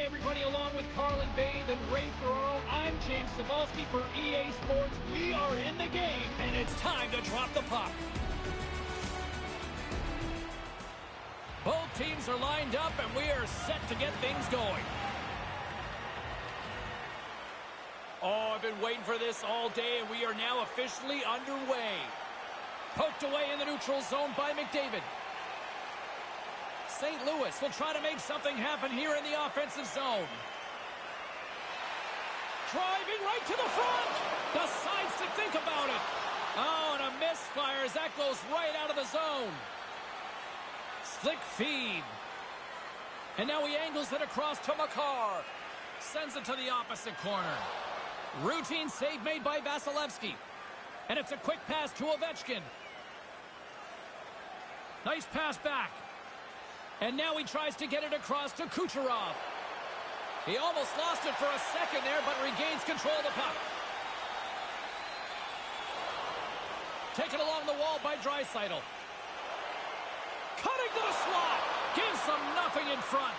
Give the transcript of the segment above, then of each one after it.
everybody, along with Carlin Bays and Ray Ferraro, I'm James Cebulski for EA Sports. We are in the game, and it's time to drop the puck. Both teams are lined up, and we are set to get things going. Oh, I've been waiting for this all day, and we are now officially underway. Poked away in the neutral zone by McDavid. St. Louis will try to make something happen here in the offensive zone. Driving right to the front. Decides to think about it. Oh, and a misfire as that goes right out of the zone. Slick feed. And now he angles it across to Makar. Sends it to the opposite corner. Routine save made by Vasilevsky. And it's a quick pass to Ovechkin. Nice pass back. And now he tries to get it across to Kucherov. He almost lost it for a second there, but regains control of the puck. Taken along the wall by Draisaitl. Cutting to the slot. Gives them nothing in front.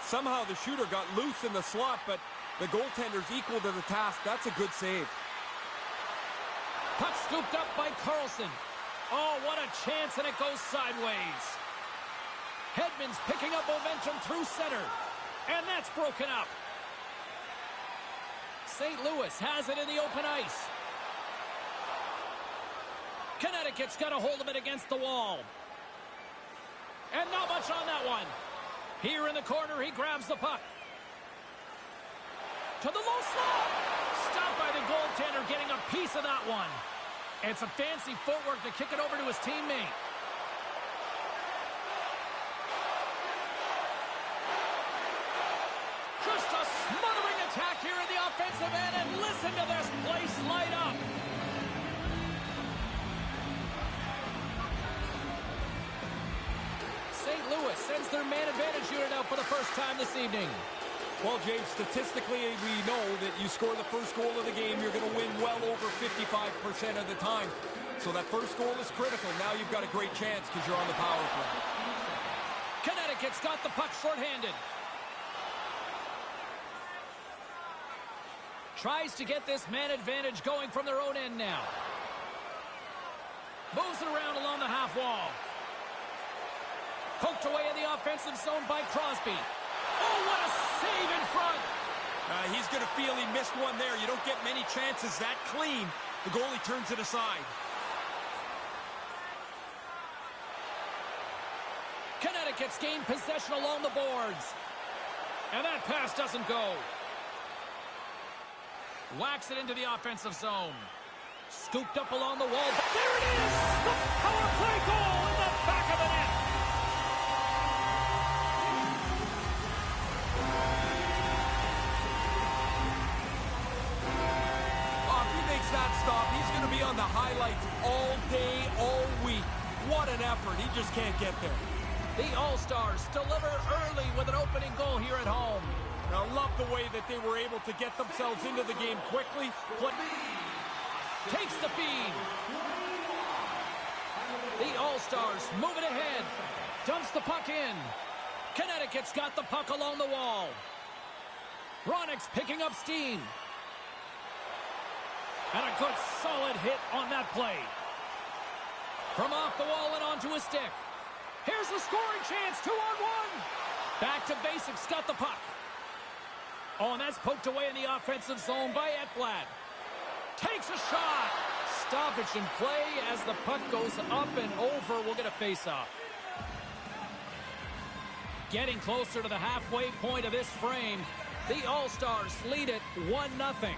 Somehow the shooter got loose in the slot, but the goaltender's equal to the task. That's a good save. Puck scooped up by Carlson. Oh, what a chance, and it goes sideways. Hedman's picking up momentum through center. And that's broken up. St. Louis has it in the open ice. Connecticut's got a hold of it against the wall. And not much on that one. Here in the corner, he grabs the puck. To the low slot. Stopped by the goaltender, getting a piece of that one. It's a fancy footwork to kick it over to his teammate. Just a smothering attack here in the offensive end, and listen to this place light up. St. Louis sends their man advantage unit out for the first time this evening. Well, James, statistically, we know that you score the first goal of the game, you're going to win well over 55% of the time. So that first goal is critical. Now you've got a great chance because you're on the power play. Connecticut's got the puck shorthanded. Tries to get this man advantage going from their own end now. Moves it around along the half wall. Poked away in the offensive zone by Crosby. Oh, what a save in front. He's going to feel he missed one there. You don't get many chances that clean. The goalie turns it aside. Connecticut's gained possession along the boards. And that pass doesn't go. Whacks it into the offensive zone. Scooped up along the wall. There it is! The power play goal in the back of the net. That stop, he's going to be on the highlights all day, all week. What an effort. He just can't get there. The All-Stars deliver early with an opening goal here at home. I love the way that they were able to get themselves into the game quickly. Takes the feed. The All-Stars move it ahead. Dumps the puck in. Connecticut's got the puck along the wall. Ronnick's picking up steam. And a good solid hit on that play. From off the wall and onto his stick. Here's the scoring chance, 2-on-1. Back to basics, got the puck. Oh, and that's poked away in the offensive zone by Ekblad. Takes a shot. Stoppage in play as the puck goes up and over. We'll get a face-off. Getting closer to the halfway point of this frame. The All-Stars lead it 1-0.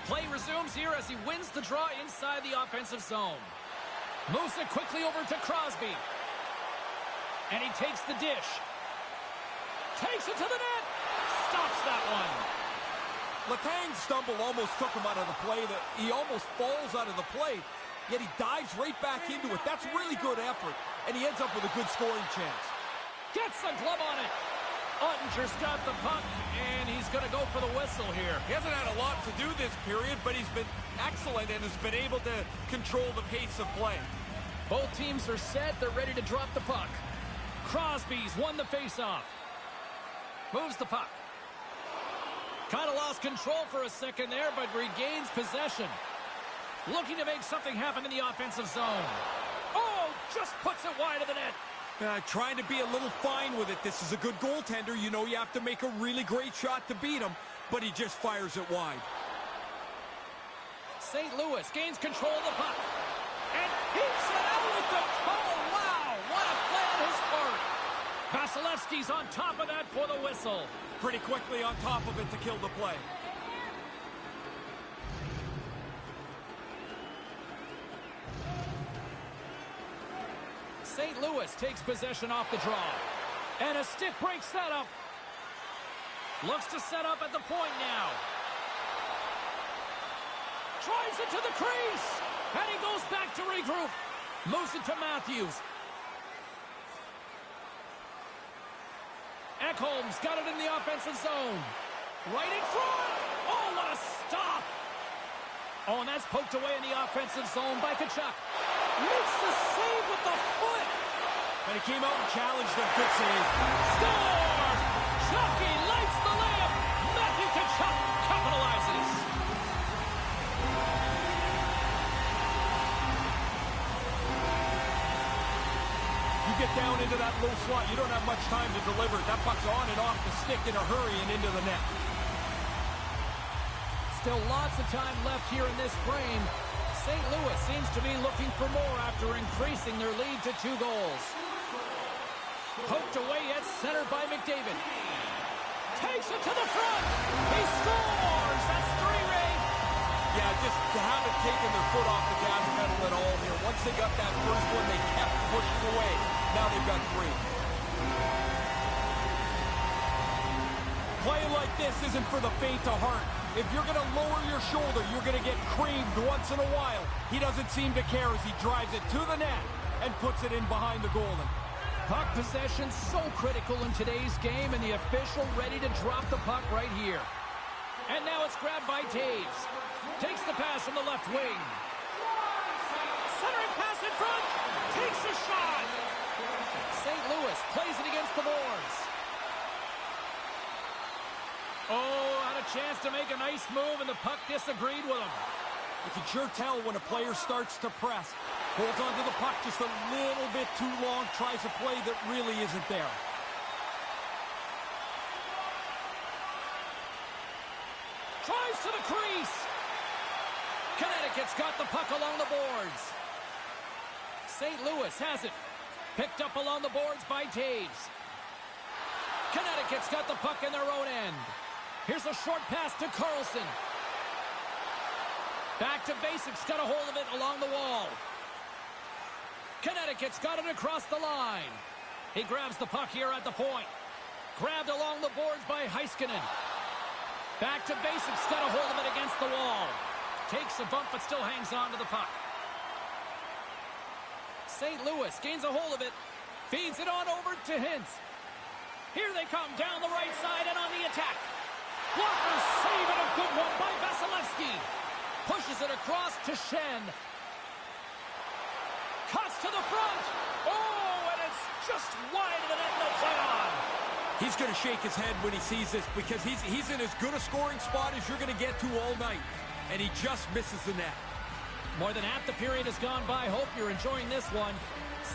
Play resumes here as he wins the draw inside the offensive zone. Moves it quickly over to Crosby. And he takes the dish. Takes it to the net. Stops that one. Letang's stumble almost took him out of the play. He almost falls out of the play, yet he dives right back into it. That's really good effort, and he ends up with a good scoring chance. Gets the glove on it. Ottinger's got the puck, and he's going to go for the whistle here. He hasn't had a lot to do this period, but he's been excellent and has been able to control the pace of play. Both teams are set. They're ready to drop the puck. Crosby's won the faceoff. Moves the puck. Kind of lost control for a second there, but regains possession. Looking to make something happen in the offensive zone. Oh, just puts it wide of the net. Trying to be a little fine with it. This is a good goaltender. You know you have to make a really great shot to beat him, but he just fires it wide. St. Louis gains control of the puck. And keeps it out with the goal. Wow, what a play on his part. Vasilevsky's on top of that for the whistle. Pretty quickly on top of it to kill the play. St. Louis takes possession off the draw. And a stick breaks that up. Looks to set up at the point now. Drives it to the crease. And he goes back to regroup. Moves it to Matthews. Ekholm's got it in the offensive zone. Right in front. Oh, what a stop. Oh, and that's poked away in the offensive zone by Tkachuk. Makes the save with the foot. And he came out and challenged him. Good save. Scores! Chucky lights the layup. Matthew Tkachuk capitalizes. You get down into that low slot, you don't have much time to deliver. That puck's on and off the stick in a hurry and into the net. Still lots of time left here in this frame. St. Louis seems to be looking for more after increasing their lead to 2 goals. Poked away at center by McDavid. Takes it to the front. He scores. That's 3, Ray. Yeah, just to haven't taken their foot off the gas pedal at all here. Once they got that first one, they kept pushing away. Now they've got 3. Playing like this isn't for the faint of heart. If you're going to lower your shoulder, you're going to get creamed once in a while. He doesn't seem to care as he drives it to the net and puts it in behind the goalie. Puck possession so critical in today's game, and the official ready to drop the puck right here. And now it's grabbed by Taves. Takes the pass from the left wing. Centering pass in front. Takes a shot. St. Louis plays it against the boards. Oh, had a chance to make a nice move, and the puck disagreed with him. You can sure tell when a player starts to press. Holds onto the puck just a little bit too long. Tries a play that really isn't there. Drives to the crease. Connecticut's got the puck along the boards. St. Louis has it. Picked up along the boards by Taves. Connecticut's got the puck in their own end. Here's a short pass to Carlson. Back to basics, got a hold of it along the wall. Connecticut's got it across the line. He grabs the puck here at the point. Grabbed along the boards by Heiskanen. Back to basics, got a hold of it against the wall. Takes a bump, but still hangs on to the puck. St. Louis gains a hold of it. Feeds it on over to Hintz. Here they come down the right side and on the attack. Blocker save, and a good one by Vasilevsky. Pushes it across to Shen. Cuts to the front. Oh, and it's just wide of the net, no play on. He's going to shake his head when he sees this because he's in as good a scoring spot as you're going to get to all night. And he just misses the net. More than half the period has gone by. Hope you're enjoying this one.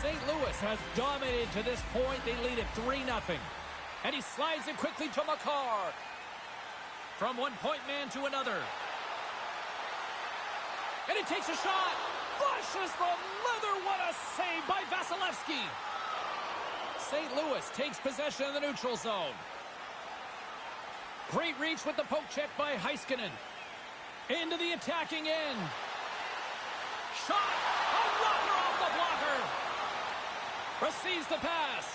St. Louis has dominated to this point. They lead at 3-0. And he slides it quickly to Makar. From one point man to another. And he takes a shot. Flushes the leather. What a save by Vasilevsky. St. Louis takes possession of the neutral zone. Great reach with the poke check by Heiskanen. Into the attacking end. Shot. A blocker off the blocker. Receives the pass.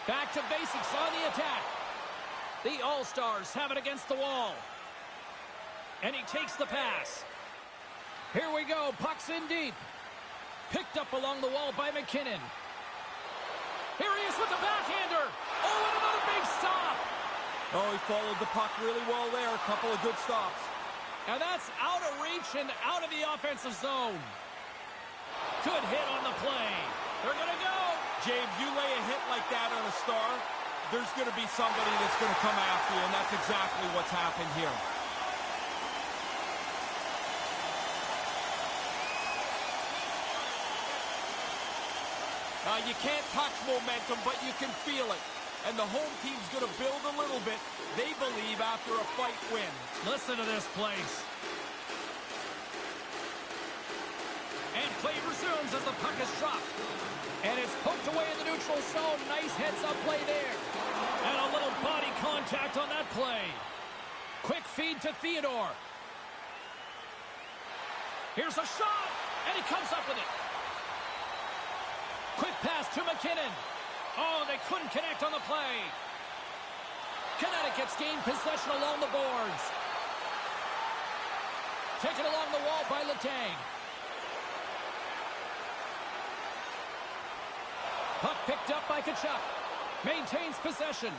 Back to basics on the attack. The All-Stars have it against the wall. And he takes the pass. Here we go. Puck's in deep. Picked up along the wall by McKinnon. Here he is with the backhander. Oh, and another big stop. Oh, he followed the puck really well there. A couple of good stops. And that's out of reach and out of the offensive zone. Good hit on the play. They're going to go. James, you lay a hit like that on a star, there's going to be somebody that's going to come after you, and that's exactly what's happened here. You can't touch momentum, but you can feel it. And the home team's going to build a little bit, they believe, after a fight win. Listen to this place. And play resumes as the puck is dropped. And it's poked away in the neutral zone. Nice heads-up play there. And a little body contact on that play. Quick feed to Theodore. Here's a shot, and he comes up with it. Quick pass to McKinnon. Oh, they couldn't connect on the play. Connecticut's gained possession along the boards. Taken along the wall by Letang. Puck picked up by Tkachuk. Maintains possession.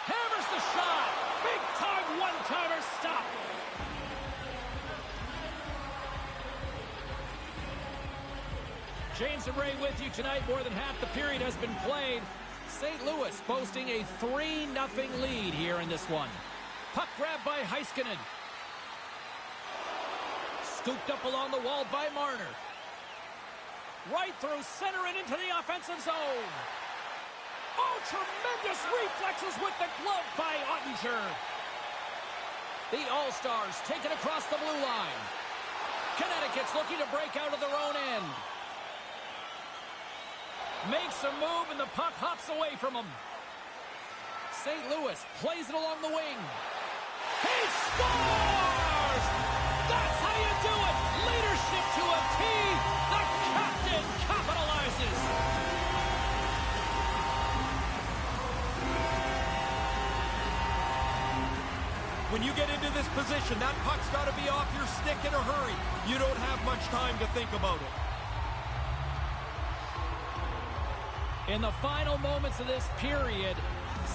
Hammers the shot. Big time one-timer stop. James and Ray with you tonight. More than half the period has been played. St. Louis boasting a 3-0 lead here in this one. Puck grabbed by Heiskanen. Scooped up along the wall by Marner. Right through center and into the offensive zone. Oh, tremendous reflexes with the glove by Ottinger. The All-Stars taken across the blue line. Connecticut's looking to break out of their own end. Makes a move, and the puck hops away from him. St. Louis plays it along the wing. He scores! That's how you do it! Leadership to a T. The captain capitalizes. When you get into this position, that puck's got to be off your stick in a hurry. You don't have much time to think about it. In the final moments of this period,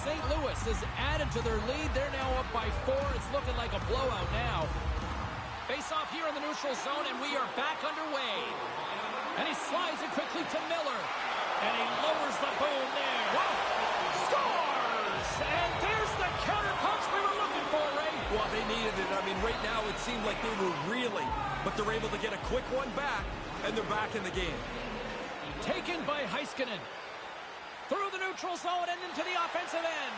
St. Louis has added to their lead. They're now up by 4. It's looking like a blowout now. Face off here in the neutral zone, and we are back underway. And he slides it quickly to Miller. And he lowers the boom there. Whoa! Scores! And there's the counter punch we were looking for, Ray. Well, they needed it. I mean, right now it seemed like they were reeling, but they're able to get a quick one back, and they're back in the game. Taken by Heiskanen. Through the neutral zone and into the offensive end.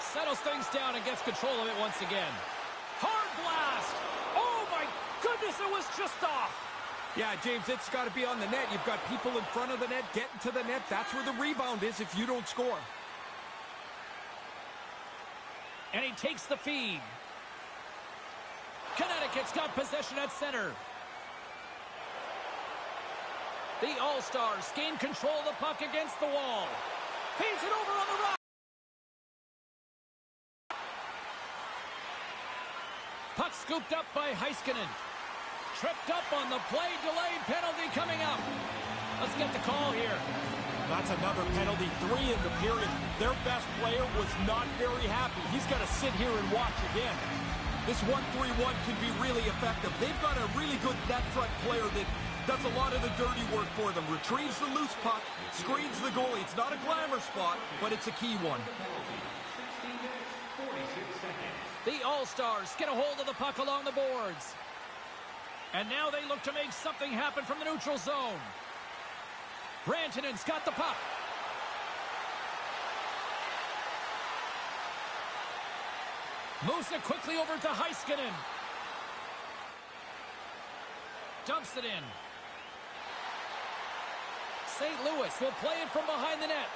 Settles things down and gets control of it once again. Hard blast. Oh, my goodness, it was just off. Yeah, James, it's got to be on the net. You've got people in front of the net, getting to the net. That's where the rebound is if you don't score. And he takes the feed. Connecticut's got possession at center. The All-Stars gain control of the puck against the wall. Feeds it over on the right. Puck scooped up by Heiskanen. Tripped up on the play. Delayed penalty coming up. Let's get the call here. That's another penalty. 3 in the period. Their best player was not very happy. He's got to sit here and watch again. This 1-3-1 can be really effective. They've got a really good net front player that does a lot of the dirty work for them. Retrieves the loose puck, screens the goalie. It's not a glamour spot, but it's a key one. The All-Stars get a hold of the puck along the boards. And now they look to make something happen from the neutral zone. Rantanen's got the puck. Moves it quickly over to Heiskanen. Dumps it in. St. Louis will play it from behind the net.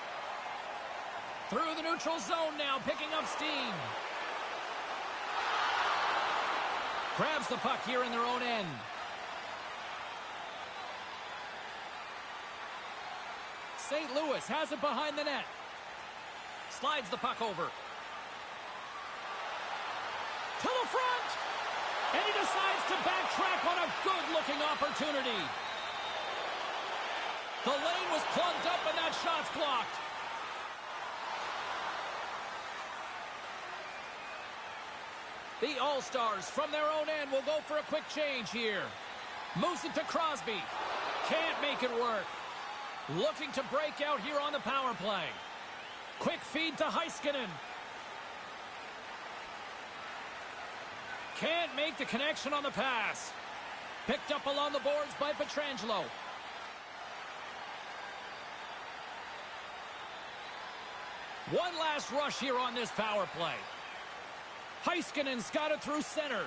Through the neutral zone now, picking up steam. Grabs the puck here in their own end. St. Louis has it behind the net. Slides the puck over. To the front! And he decides to backtrack on a good-looking opportunity. The lane was plugged up and that shot's blocked. The All-Stars from their own end will go for a quick change here. Moves it to Crosby. Can't make it work. Looking to break out here on the power play. Quick feed to Heiskanen. Can't make the connection on the pass. Picked up along the boards by Pietrangelo. One last rush here on this power play. Heiskanen's got it through center.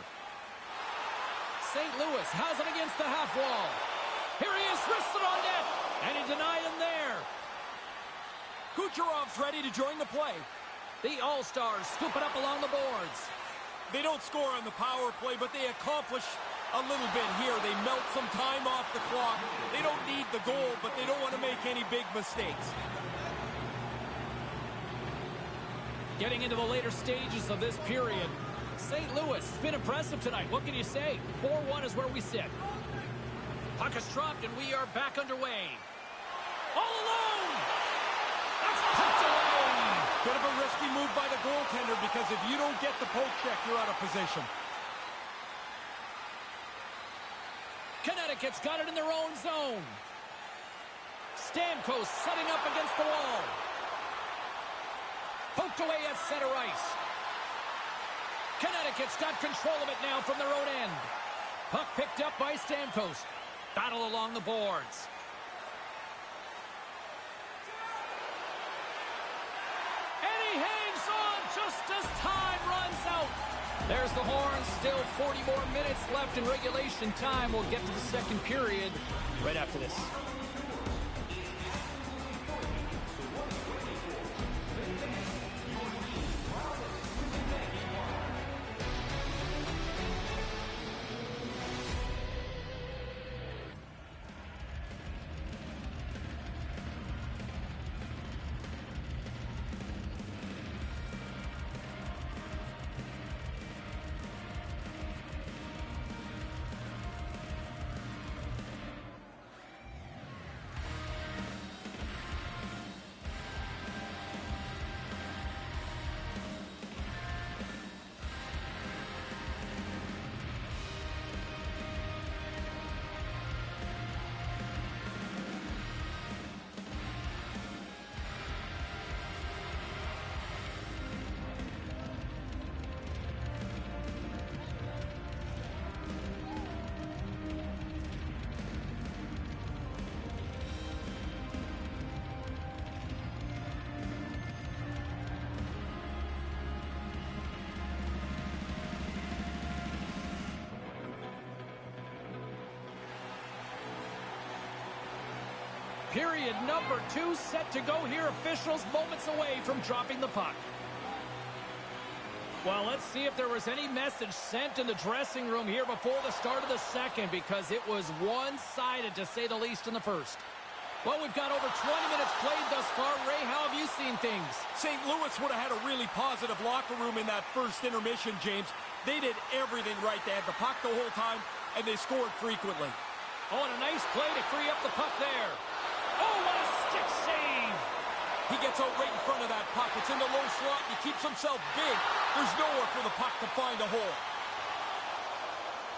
St. Louis has it against the half wall. Here he is, wristed on net, and he denied him there. Kucherov's ready to join the play. The All-Stars scoop it up along the boards. They don't score on the power play, but they accomplish a little bit here. They melt some time off the clock. They don't need the goal, but they don't want to make any big mistakes. Getting into the later stages of this period, St. Louis has been impressive tonight. What can you say? 4-1 is where we sit. Puck is dropped, and we are back underway. All alone! That's pucked away! Bit of a risky move by the goaltender, because if you don't get the poke check, you're out of position. Connecticut's got it in their own zone. Stamkos setting up against the wall. Poked away at center ice. Connecticut's got control of it now from their own end. Puck picked up by Stamkos. Battle along the boards. And he hangs on just as time runs out. There's the horn. Still 40 more minutes left in regulation time. We'll get to the second period right after this. Period number 2 set to go here. Officials moments away from dropping the puck. Well, let's see if there was any message sent in the dressing room here before the start of the second, because it was one-sided, to say the least, in the first. Well, we've got over 20 minutes played thus far. Ray, how have you seen things? St. Louis would have had a really positive locker room in that first intermission, James. They did everything right. They had the puck the whole time, and they scored frequently. Oh, and a nice play to free up the puck there. Oh, what a stick save! He gets out right in front of that puck. It's in the low slot. He keeps himself big. There's nowhere for the puck to find a hole.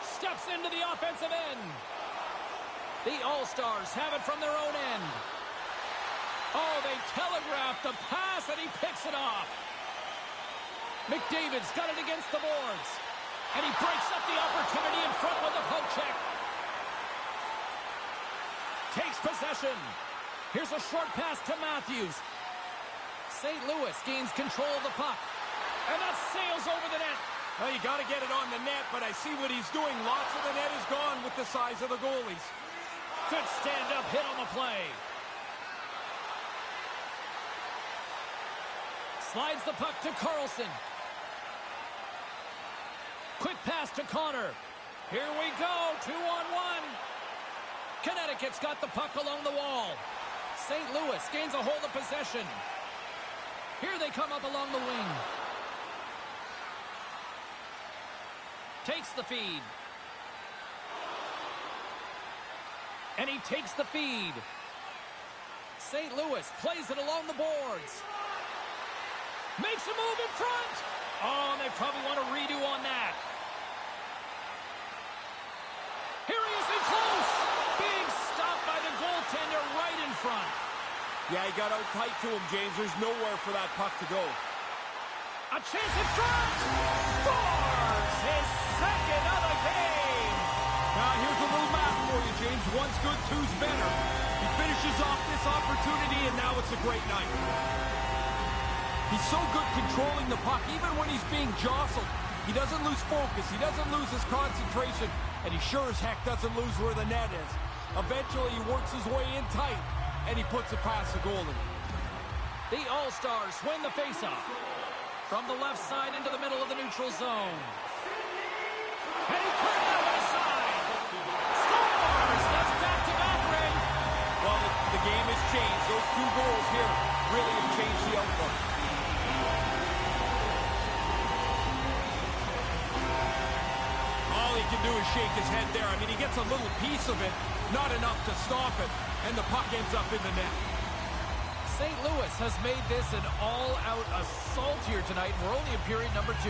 Steps into the offensive end. The All-Stars have it from their own end. Oh, they telegraphed the pass, and he picks it off. McDavid's got it against the boards. And he breaks up the opportunity in front with a poke check. Takes possession. Here's a short pass to Matthews. St. Louis gains control of the puck. And that sails over the net. Well, you got to get it on the net, but I see what he's doing. Lots of the net is gone with the size of the goalies. Good stand-up hit on the play. Slides the puck to Carlson. Quick pass to Connor. Here we go, 2-on-1. Connecticut's got the puck along the wall. St. Louis gains a hold of possession. Here they come up along the wing. Takes the feed. And he takes the feed. St. Louis plays it along the boards. Makes a move in front. Oh, and they probably want a redo on that. Here he is in close. Big stop by the goaltender right in front. Yeah, he got out tight to him, James. There's nowhere for that puck to go. A chance in front! Scores his second of the game! Now, here's a little math for you, James. One's good, two's better. He finishes off this opportunity, and now it's a great night. He's so good controlling the puck, even when he's being jostled. He doesn't lose focus, he doesn't lose his concentration, and he sure as heck doesn't lose where the net is. Eventually, he works his way in tight, and he puts it past the goalie. The All-Stars win the faceoff. From the left side into the middle of the neutral zone. And he put it out to the side. Scores! That's back-to-back, Ray. Well, the game has changed. Those two goals here really have changed the outlook. All he can do is shake his head there. I mean, he gets a little piece of it, not enough to stop it, and the puck ends up in the net. St. Louis has made this an all-out assault here tonight. We're only in period number 2.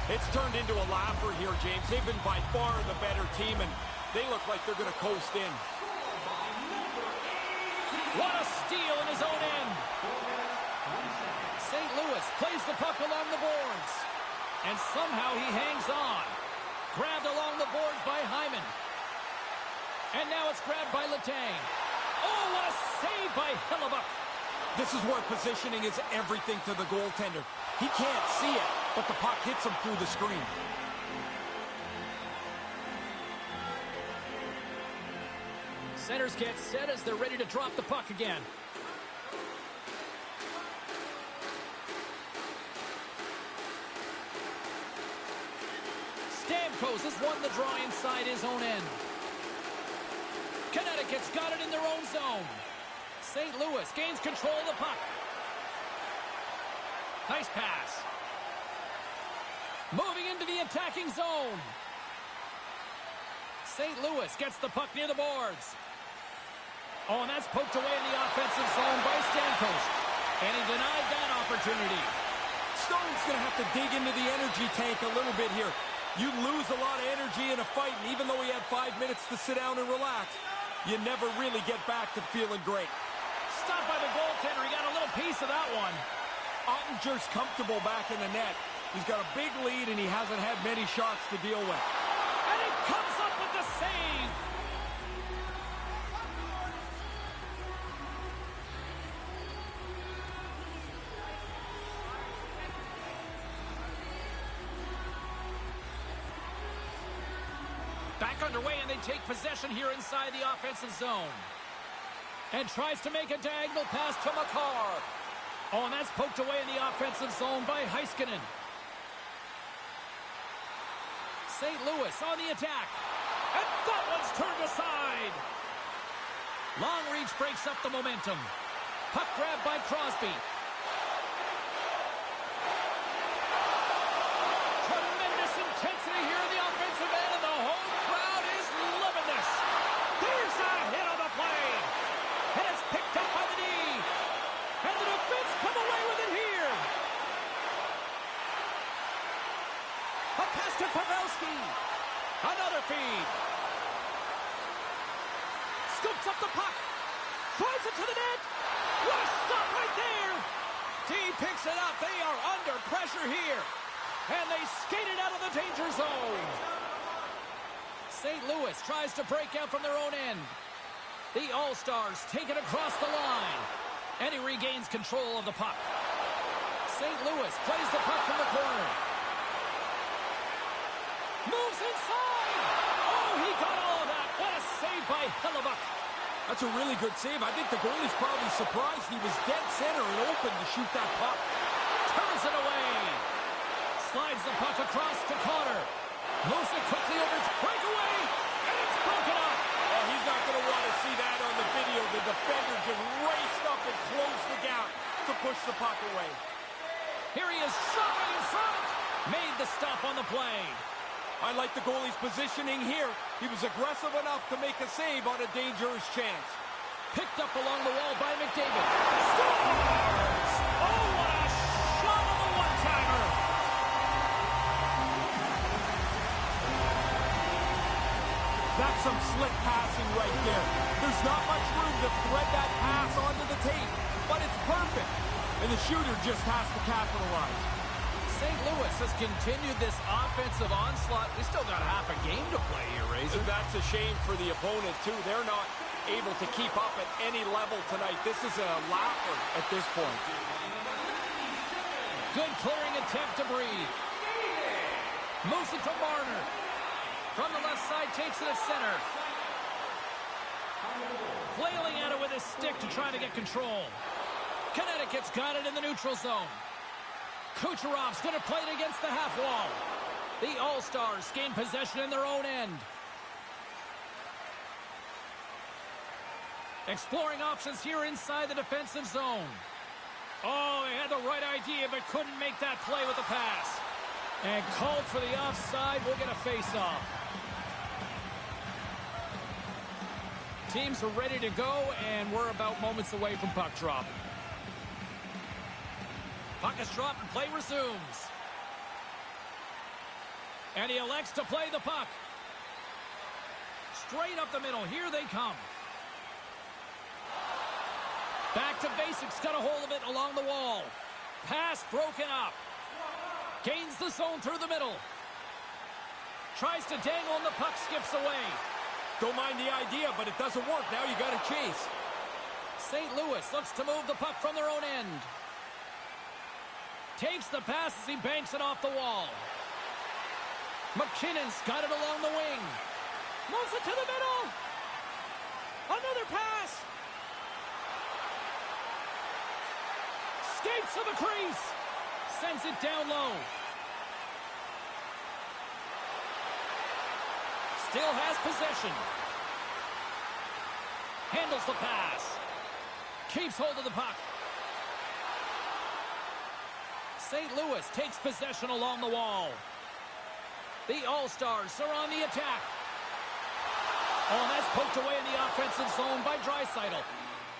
It's turned into a laugher here, James. They've been by far the better team, and they look like they're going to coast in. What a steal in his own end. St. Louis plays the puck along the boards. And somehow he hangs on. Grabbed along the boards by Hyman. And now it's grabbed by Letang. Oh, what a save by Hellebuyck. This is where positioning is everything to the goaltender. He can't see it, but the puck hits him through the screen. Centers get set as they're ready to drop the puck again. Stamkos has won the draw inside his own end. Connecticut's got it in their own zone. St. Louis gains control of the puck. Nice pass. Moving into the attacking zone. St. Louis gets the puck near the boards. Oh, and that's poked away in the offensive zone by Stamkos. And he denied that opportunity. Stone's going to have to dig into the energy tank a little bit here. You lose a lot of energy in a fight, and even though he had 5 minutes to sit down and relax, you never really get back to feeling great. Stopped by the goaltender. He got a little piece of that one. Ottinger's comfortable back in the net. He's got a big lead, and he hasn't had many shots to deal with. And he comes up with the save. Back underway, and they take possession here inside the offensive zone. And tries to make a diagonal pass to Makar. Oh, and that's poked away in the offensive zone by Heiskanen. St. Louis on the attack. And that one's turned aside. Long reach breaks up the momentum. Puck grab by Crosby. Tremendous intensity here in the offensive end, and the home crowd is loving this. There's a hit on the play. And it's picked up by the knee. And the defense come away with it here. A pass to Pavelski. Another feed. Scoops up the puck. Drives it to the net. What a stop right there. T picks it up. They are under pressure here. And they skate it out of the danger zone. St. Louis tries to break out from their own end. The All-Stars take it across the line. And he regains control of the puck. St. Louis plays the puck from the corner. Moves inside. Oh, he got all of that. What a save by Hellebuyck. That's a really good save. I think the goalie's probably surprised. He was dead center and open to shoot that puck. Turns it away. Slides the puck across to Connor. Moves it quickly over to breakaway. And it's broken up. Oh, he's not going to want to see that on the video. The defender just raced up and closed the gap to push the puck away. Here he is, shot right in front. Made the stop on the play. I like the goalie's positioning here. He was aggressive enough to make a save on a dangerous chance. Picked up along the wall by McDavid. Scores! Oh, what a shot on the one-timer! That's some slick passing right there. There's There's not much room to thread that pass onto the tape, but it's perfect. And the shooter just has to capitalize. St. Louis has continued this offensive onslaught. We still got half a game to play here, Razor. That's a shame for the opponent, too. They're not able to keep up at any level tonight. This is a laugher at this point. Good clearing attempt to breathe. Moves it to Marner. From the left side, takes it to center. Flailing at it with his stick to try to get control. Connecticut's got it in the neutral zone. Kucherov's going to play it against the half wall. The All-Stars gain possession in their own end. Exploring options here inside the defensive zone. Oh, he had the right idea, but couldn't make that play with the pass. And called for the offside. We'll get a face-off. Teams are ready to go, and we're about moments away from puck drop. Puck is dropped and play resumes. And he elects to play the puck. Straight up the middle. Here they come. Back to basics. Got a hold of it along the wall. Pass broken up. Gains the zone through the middle. Tries to dangle and the puck skips away. Don't mind the idea, but it doesn't work. Now you got to chase. St. Louis looks to move the puck from their own end. Takes the pass as he banks it off the wall. McKinnon's got it along the wing. Moves it to the middle. Another pass. Skates to the crease. Sends it down low. Still has possession. Handles the pass. Keeps hold of the puck. St. Louis takes possession along the wall. The All-Stars are on the attack. Oh, and that's poked away in the offensive zone by Draisaitl.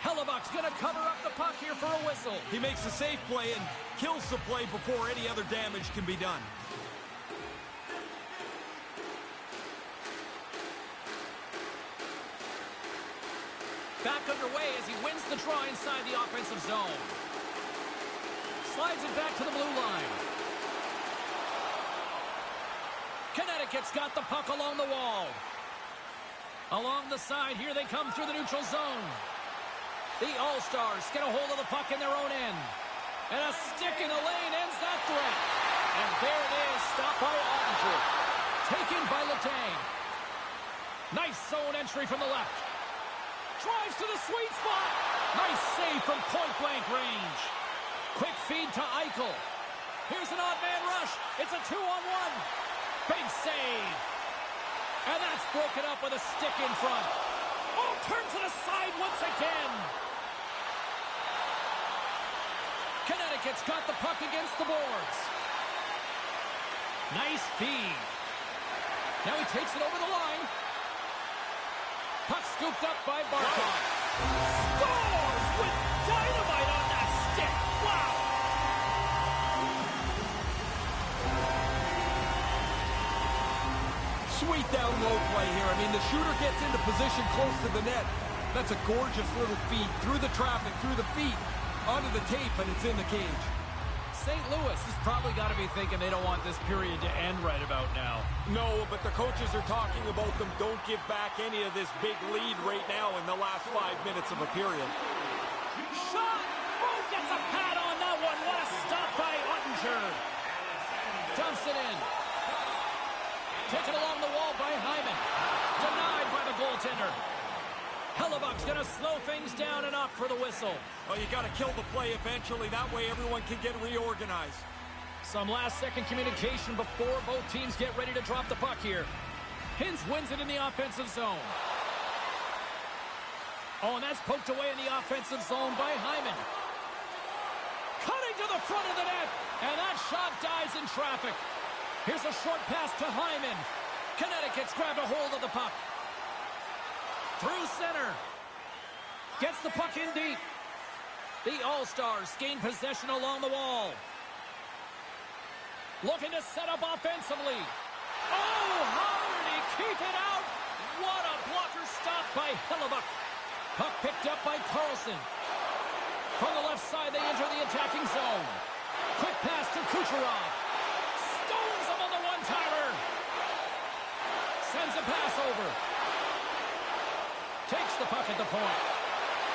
Hellebuck's going to cover up the puck here for a whistle. He makes a safe play and kills the play before any other damage can be done. Back underway as he wins the draw inside the offensive zone. Slides it back to the blue line. Connecticut's got the puck along the wall. Along the side, here they come through the neutral zone. The All-Stars get a hold of the puck in their own end. And a stick in the lane ends that threat. And there it is, stopped by Ottinger. Taken by Letang. Nice zone entry from the left. Drives to the sweet spot. Nice save from point-blank range. Quick feed to Eichel. Here's an odd man rush. It's a 2-on-1. Big save. And that's broken up with a stick in front. Oh, turns it aside once again. Connecticut's got the puck against the boards. Nice feed. Now he takes it over the line. Puck scooped up by Barkov. Scores with dynamite on that stick. Wow. Sweet down low play here. I mean, the shooter gets into position close to the net. That's a gorgeous little feed through the traffic, through the feet, onto the tape, and it's in the cage. St. Louis has probably got to be thinking they don't want this period to end right about now. No, but the coaches are talking about them. Don't give back any of this big lead right now in the last 5 minutes of a period. Shot! Oh, gets a pad on that one. What a stop by Ottinger. Dumps it in. Taken along the wall by Hyman. Denied by the goaltender. Hellebuck's going to slow things down and up for the whistle. Well, you got to kill the play eventually. That way everyone can get reorganized. Some last-second communication before both teams get ready to drop the puck here. Hintz wins it in the offensive zone. Oh, and that's poked away in the offensive zone by Hyman. Cutting to the front of the net, and that shot dies in traffic. Here's a short pass to Hyman. Connecticut's grabbed a hold of the puck. Through center. Gets the puck in deep. The All-Stars gain possession along the wall. Looking to set up offensively. Oh, how did he keep it out? What a blocker stop by Hellebuck. Puck picked up by Carlson. From the left side, they enter the attacking zone. Quick pass to Kucherov. Stones him on the one-timer. Sends a pass over. Takes the puck at the point.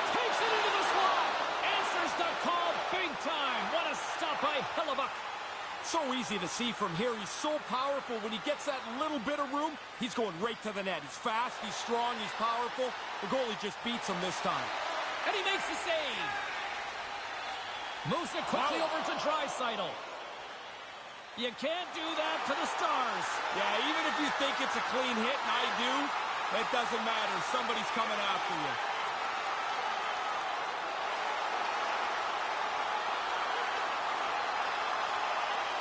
Takes it into the slot. Answers the call big time. What a stop by Hellebuyck. So easy to see from here. He's so powerful. When he gets that little bit of room, he's going right to the net. He's fast, he's strong, he's powerful. The goalie just beats him this time. And he makes the save. Moves it quickly over to Draisaitl. You can't do that to the Stars. Yeah, even if you think it's a clean hit, and I do, it doesn't matter. Somebody's coming after you.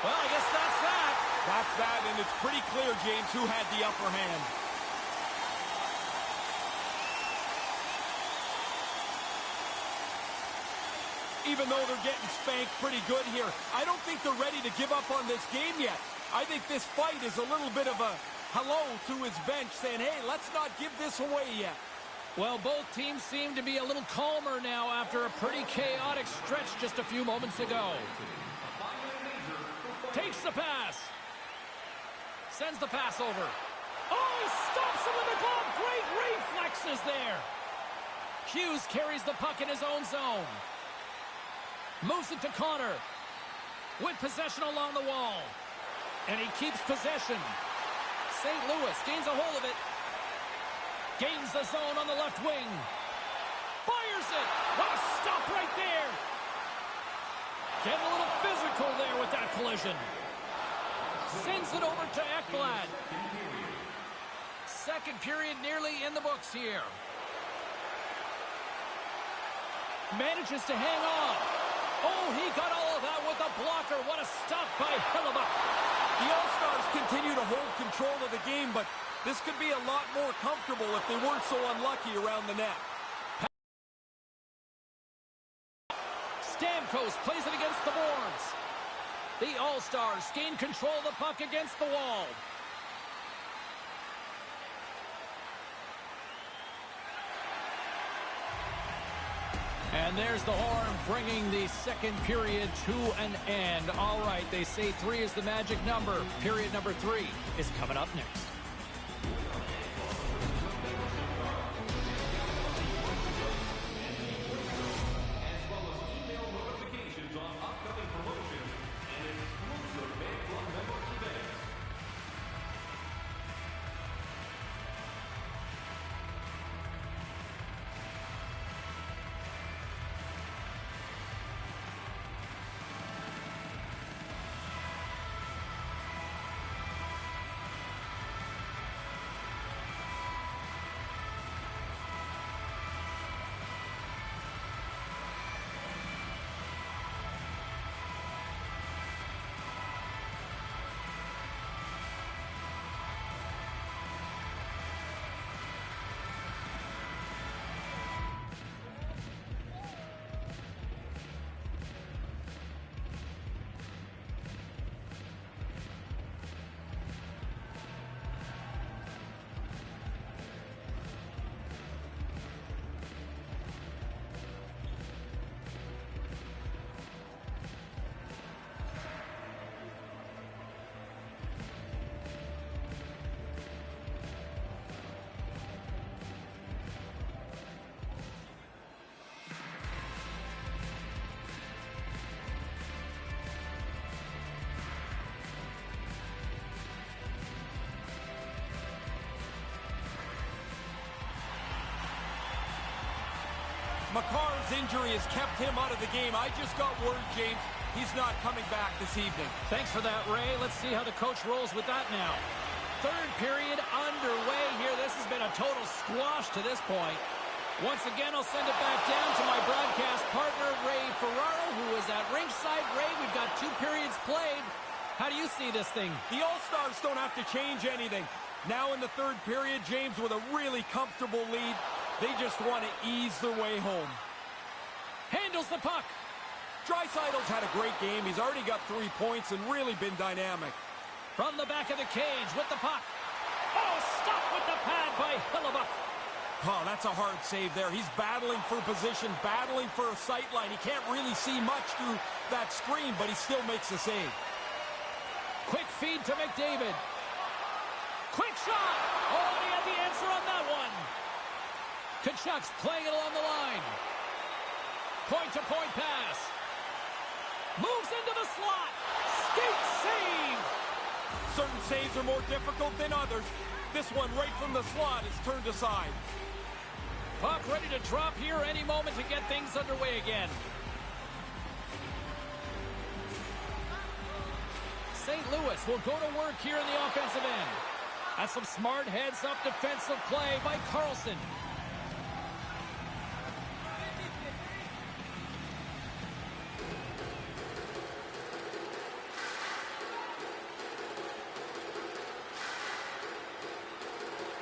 Well, I guess that's that. That's that, and it's pretty clear, James, who had the upper hand. Even though they're getting spanked pretty good here, I don't think they're ready to give up on this game yet. I think this fight is a little bit of a hello to his bench, saying, hey, let's not give this away yet. Well, both teams seem to be a little calmer now after a pretty chaotic stretch just a few moments ago. Takes the pass. Sends the pass over. Oh, he stops him with the glove. Great reflexes there. Hughes carries the puck in his own zone. Moves it to Connor. With possession along the wall. And he keeps possession. St. Louis gains a hold of it. Gains the zone on the left wing. Fires it. What a stop right there. Getting a little physical there with that collision. Sends it over to Ekblad. Second period nearly in the books here. Manages to hang on. Oh, he got all of that with a blocker. What a stop by Hellebuyck. The All-Stars continue to hold control of the game, but this could be a lot more comfortable if they weren't so unlucky around the net. Stamkos plays it against the boards. The All-Stars gain control of the puck against the wall. And there's the horn bringing the second period to an end. All right, they say 3 is the magic number. Period number 3 is coming up next. McCarr's injury has kept him out of the game. I just got word, James, he's not coming back this evening. Thanks for that, Ray. Let's see how the coach rolls with that now. Third period underway here. This has been a total squash to this point. Once again, I'll send it back down to my broadcast partner, Ray Ferraro, who is at ringside. Ray, we've got 2 periods played. How do you see this thing? The All-Stars don't have to change anything. Now in the third period, James, with a really comfortable lead, they just want to ease their way home. Handles the puck. Draisaitl's had a great game. He's already got 3 points and really been dynamic. From the back of the cage with the puck. Oh, stop with the pad by Hellebuyck. Oh, that's a hard save there. He's battling for position, battling for a sight line. He can't really see much through that screen, but he still makes the save. Quick feed to McDavid. Quick shot! Oh, he had the answer on that one. Tkachuk's playing it along the line. Point-to-point pass. Moves into the slot. Skate save! Certain saves are more difficult than others. This one right from the slot is turned aside. Puck ready to drop here any moment to get things underway again. St. Louis will go to work here in the offensive end. That's some smart heads-up defensive play by Carlson.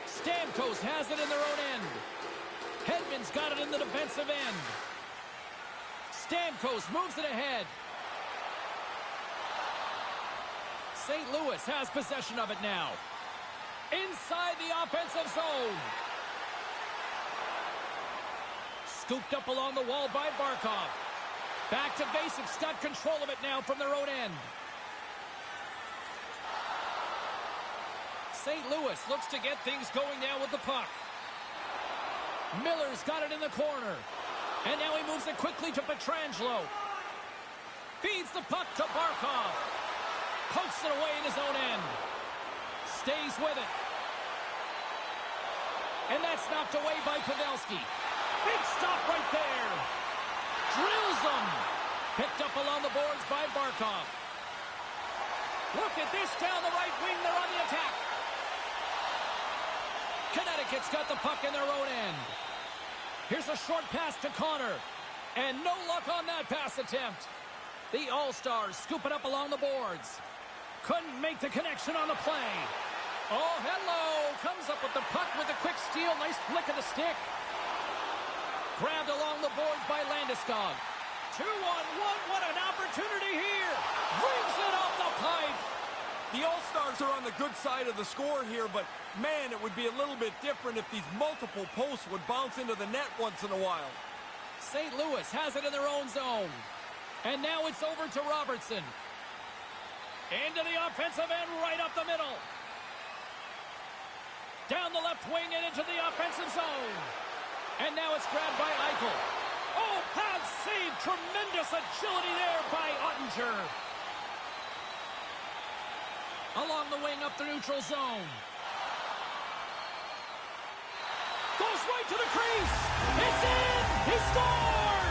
Stamkos has it in their own end. Hedman's got it in the defensive end. Stamkos moves it ahead. St. Louis has possession of it now. Inside the offensive zone. Scooped up along the wall by Barkov. Back to basics. Got control of it now from their own end. St. Louis looks to get things going now with the puck. Miller's got it in the corner. And now he moves it quickly to Pietrangelo. Feeds the puck to Barkov. Pokes it away in his own end. Stays with it. And that's knocked away by Pavelski. Big stop right there. Drills him. Picked up along the boards by Barkov. Look at this down the right wing. They're on the attack. Connecticut's got the puck in their own end. Here's a short pass to Connor. And no luck on that pass attempt. The All-Stars scoop it up along the boards. Couldn't make the connection on the play. Oh, hello. Comes up with the puck with a quick steal. Nice flick of the stick. Grabbed along the boards by Landeskog. 2-on-1. What an opportunity here. Brings it off the pipe. The All-Stars are on the good side of the score here, but man, it would be a little bit different if these multiple posts would bounce into the net once in a while. St. Louis has it in their own zone. And now it's over to Robertson. Into the offensive end, right up the middle. Down the left wing and into the offensive zone. And now it's grabbed by Eichel. Oh, bad save. Tremendous agility there by Ottinger. Along the wing up the neutral zone. Goes right to the crease. It's in. He scores.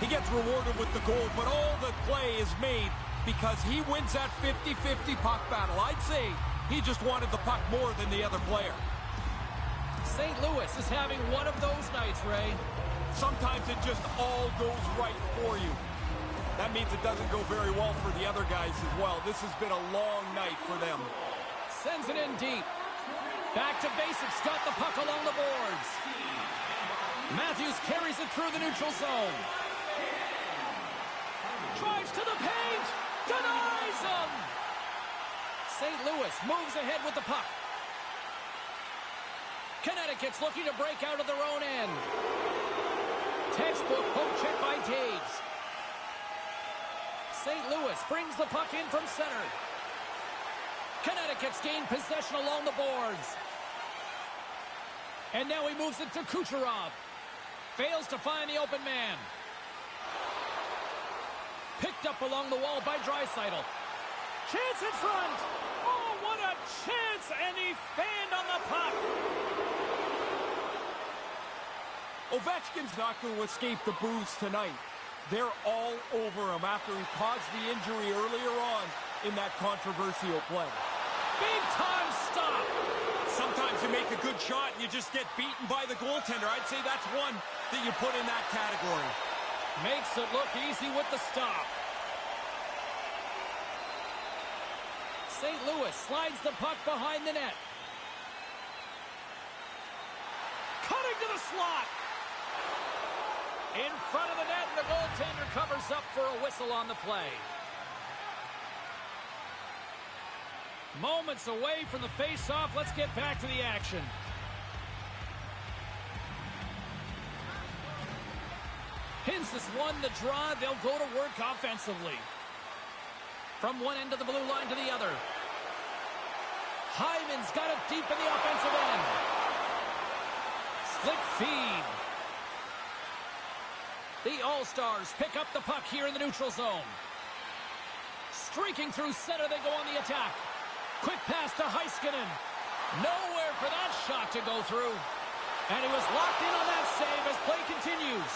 He gets rewarded with the goal, but all the play is made because he wins that 50-50 puck battle. I'd say he just wanted the puck more than the other player. St. Louis is having one of those nights, Ray. Sometimes it just all goes right for you. That means it doesn't go very well for the other guys as well. This has been a long night for them. Sends it in deep. Back to basics. Got the puck along the boards. Matthews carries it through the neutral zone. Drives to the paint. Denies him. St. Louis moves ahead with the puck. Connecticut's looking to break out of their own end. Textbook poke check by Taves. St. Louis brings the puck in from center. Connecticut's gained possession along the boards. And now he moves it to Kucherov. Fails to find the open man. Picked up along the wall by Draisaitl. Chance in front. Oh, what a chance! And he fanned on the puck. Ovechkin's not going to escape the boos tonight. They're all over him after he caused the injury earlier on in that controversial play. Big time stop. Sometimes you make a good shot and you just get beaten by the goaltender. I'd say that's one that you put in that category. Makes it look easy with the stop. St. Louis slides the puck behind the net. Cutting to the slot. In front of the net, and the goaltender covers up for a whistle on the play. Moments away from the face-off. Let's get back to the action. Hins has won the draw. They'll go to work offensively. From one end of the blue line to the other. Hyman's got it deep in the offensive end. Slick feed. The All-Stars pick up the puck here in the neutral zone. Streaking through center, they go on the attack. Quick pass to Heiskanen. Nowhere for that shot to go through. And he was locked in on that save as play continues.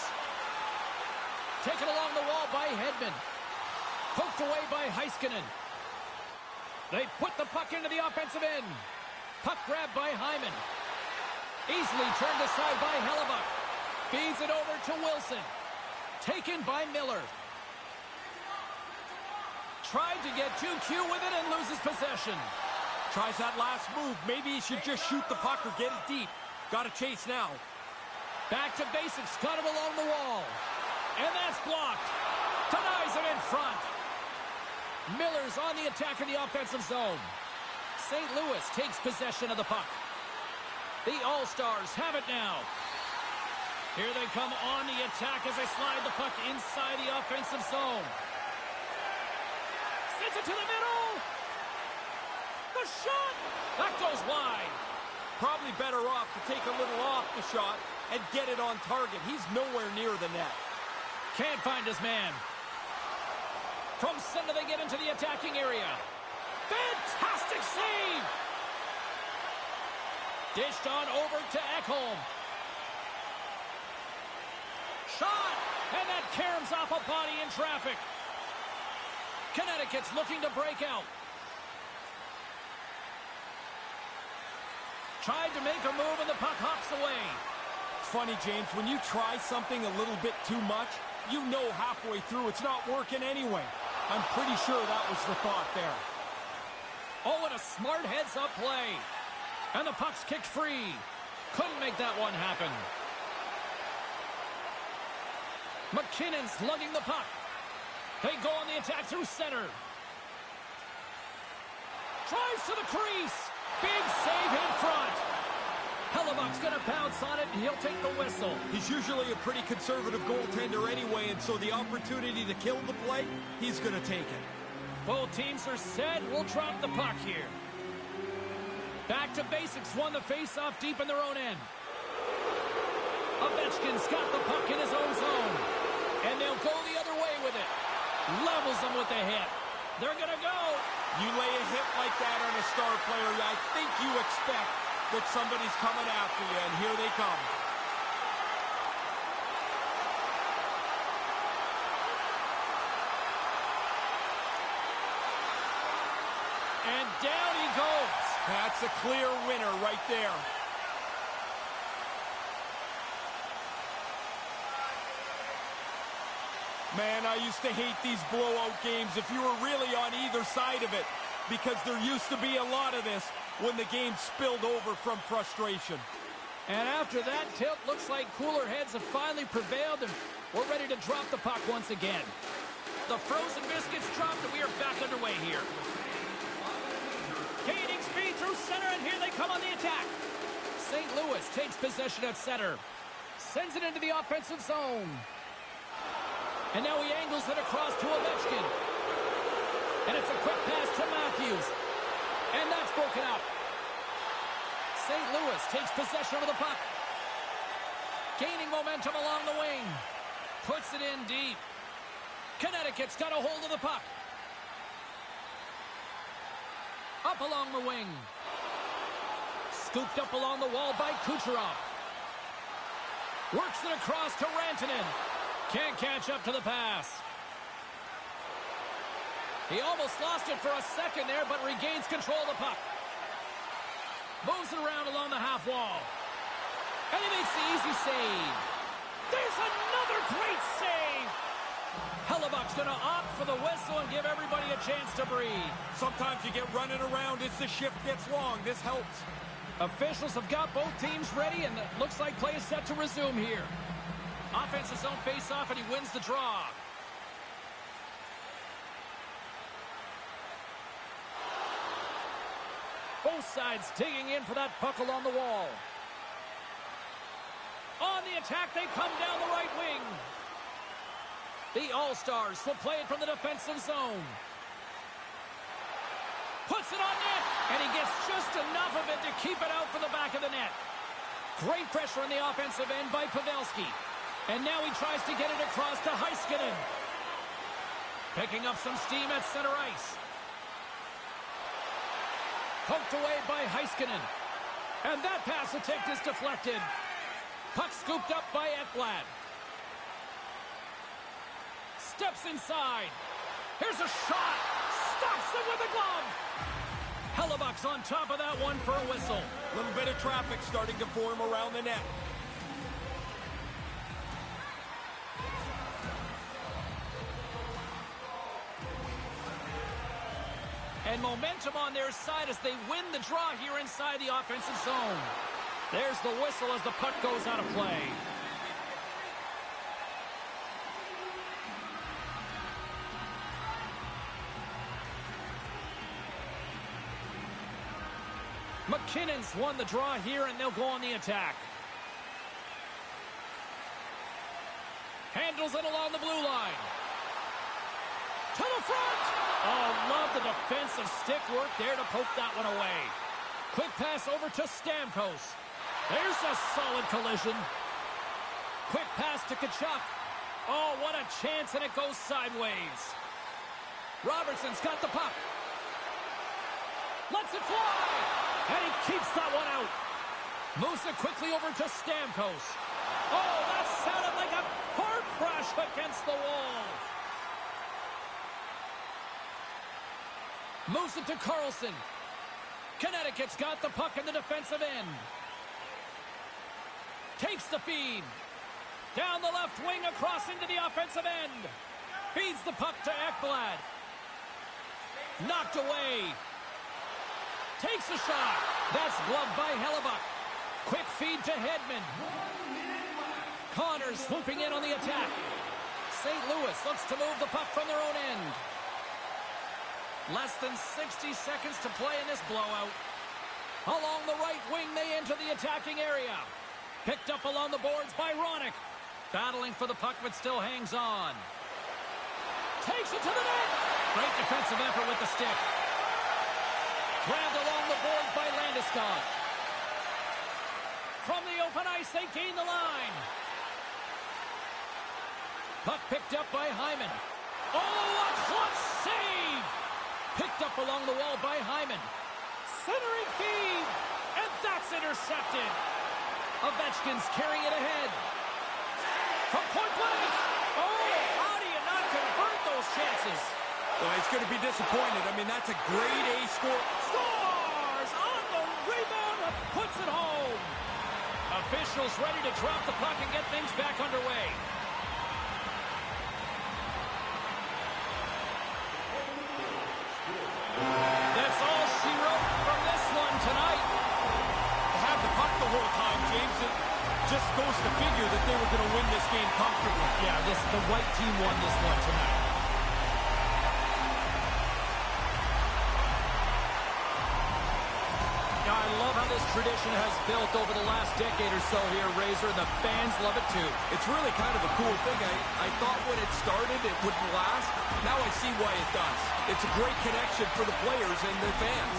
Taken along the wall by Hedman. Poked away by Heiskanen. They put the puck into the offensive end. Puck grabbed by Hyman. Easily turned aside by Hellebuck. Feeds it over to Wilson. Taken by Miller. Tried to get too cute with it and loses possession. Tries that last move. Maybe he should just shoot the puck or get it deep. Got to chase now. Back to basics. Cut him along the wall. And that's blocked. Denies it in front. Miller's on the attack in the offensive zone. St. Louis takes possession of the puck. The All-Stars have it now. Here they come on the attack as they slide the puck inside the offensive zone. Sends it to the middle. The shot. That goes wide. Probably better off to take a little off the shot and get it on target. He's nowhere near the net. Can't find his man. From center they get into the attacking area. Fantastic save. Dished on over to Ekholm. Shot. And that caroms off a body in traffic. Connecticut's looking to break out. Tried to make a move and the puck hops away. Funny, James, when you try something a little bit too much, you know halfway through it's not working anyway. I'm pretty sure that was the thought there. Oh, and a smart heads-up play. And the puck's kicked free. Couldn't make that one happen. McKinnon's lugging the puck. They go on the attack through center. Drives to the crease. Big save in front. Hellebuck's going to bounce on it, and he'll take the whistle. He's usually a pretty conservative goaltender anyway, and so the opportunity to kill the play, he's going to take it. Both teams are set. We'll drop the puck here. Back to basics. Won the face-off deep in their own end. Ovechkin's got the puck in his own zone. And they'll go the other way with it. Levels them with the hit. They're going to go. You lay a hit like that on a star player, I think you expect that somebody's coming after you, and here they come. And down he goes. That's a clear winner right there. Man, I used to hate these blowout games if you were really on either side of it, because there used to be a lot of this when the game spilled over from frustration. And after that tilt, looks like cooler heads have finally prevailed, and we're ready to drop the puck once again. The frozen biscuits dropped, and we are back underway here. Gaining speed through center, and here they come on the attack. St. Louis takes possession at center. Sends it into the offensive zone. And now he angles it across to Ovechkin. And it's a quick pass to Matthews. And that's broken up. St. Louis takes possession of the puck. Gaining momentum along the wing. Puts it in deep. Connecticut's got a hold of the puck. Up along the wing. Scooped up along the wall by Kucherov. Works it across to Rantanen. Can't catch up to the pass. He almost lost it for a second there, but regains control of the puck. Moves it around along the half wall. And he makes the easy save. There's another great save. Hellebuck's going to opt for the whistle and give everybody a chance to breathe. Sometimes you get running around as the shift gets long. This helps. Officials have got both teams ready, and it looks like play is set to resume here. Offensive zone face-off, and he wins the draw. Both sides digging in for that puck along the wall. On the attack, they come down the right wing. The All-Stars will play it from the defensive zone. Puts it on net, and he gets just enough of it to keep it out for the back of the net. Great pressure on the offensive end by Pavelski. And now he tries to get it across to Heiskanen. Picking up some steam at center ice. Poked away by Heiskanen. And that pass attempt is deflected. Puck scooped up by Ekblad. Steps inside. Here's a shot. Stops it with a glove. Hellebuck's on top of that one for a whistle. A little bit of traffic starting to form around the net. And momentum on their side as they win the draw here inside the offensive zone. There's the whistle as the puck goes out of play. McKinnon's won the draw here, and they'll go on the attack. Handles it along the blue line. To the front! Oh, love the defensive stick work there to poke that one away. Quick pass over to Stamkos. There's a solid collision. Quick pass to Tkachuk. Oh, what a chance, and it goes sideways. Robertson's got the puck. Lets it fly! And he keeps that one out. Moves it quickly over to Stamkos. Oh, that sounded like a car crash against the wall. Moves it to Carlson. Connecticut's got the puck in the defensive end. Takes the feed. Down the left wing across into the offensive end. Feeds the puck to Ekblad. Knocked away. Takes a shot. That's gloved by Hellebuck. Quick feed to Hedman. Connors swooping in on the attack. St. Louis looks to move the puck from their own end. Less than 60 seconds to play in this blowout. Along the right wing, they enter the attacking area. Picked up along the boards by Ronick. Battling for the puck, but still hangs on. Takes it to the net. Great defensive effort with the stick. Grabbed along the boards by Landeskog. From the open ice, they gain the line. Puck picked up by Hyman. Oh, a clutch save! Picked up along the wall by Hyman. Centering feed, and that's intercepted. Ovechkin's carrying it ahead. From point blank. Oh, how do you not convert those chances? Well, he's going to be disappointed. I mean, that's a grade A score. Scores on the rebound and puts it home. Officials ready to drop the puck and get things back underway. That's all she wrote from this one tonight. Had the puck the whole time, James. It just goes to figure that they were going to win this game comfortably. Yeah, the right team won this one tonight. I love how this tradition has built over the last decade or so here, Razor. The fans love it too. It's really kind of a cool thing. I thought when it started it wouldn't last. Now I see why it does. It's a great connection for the players and their fans.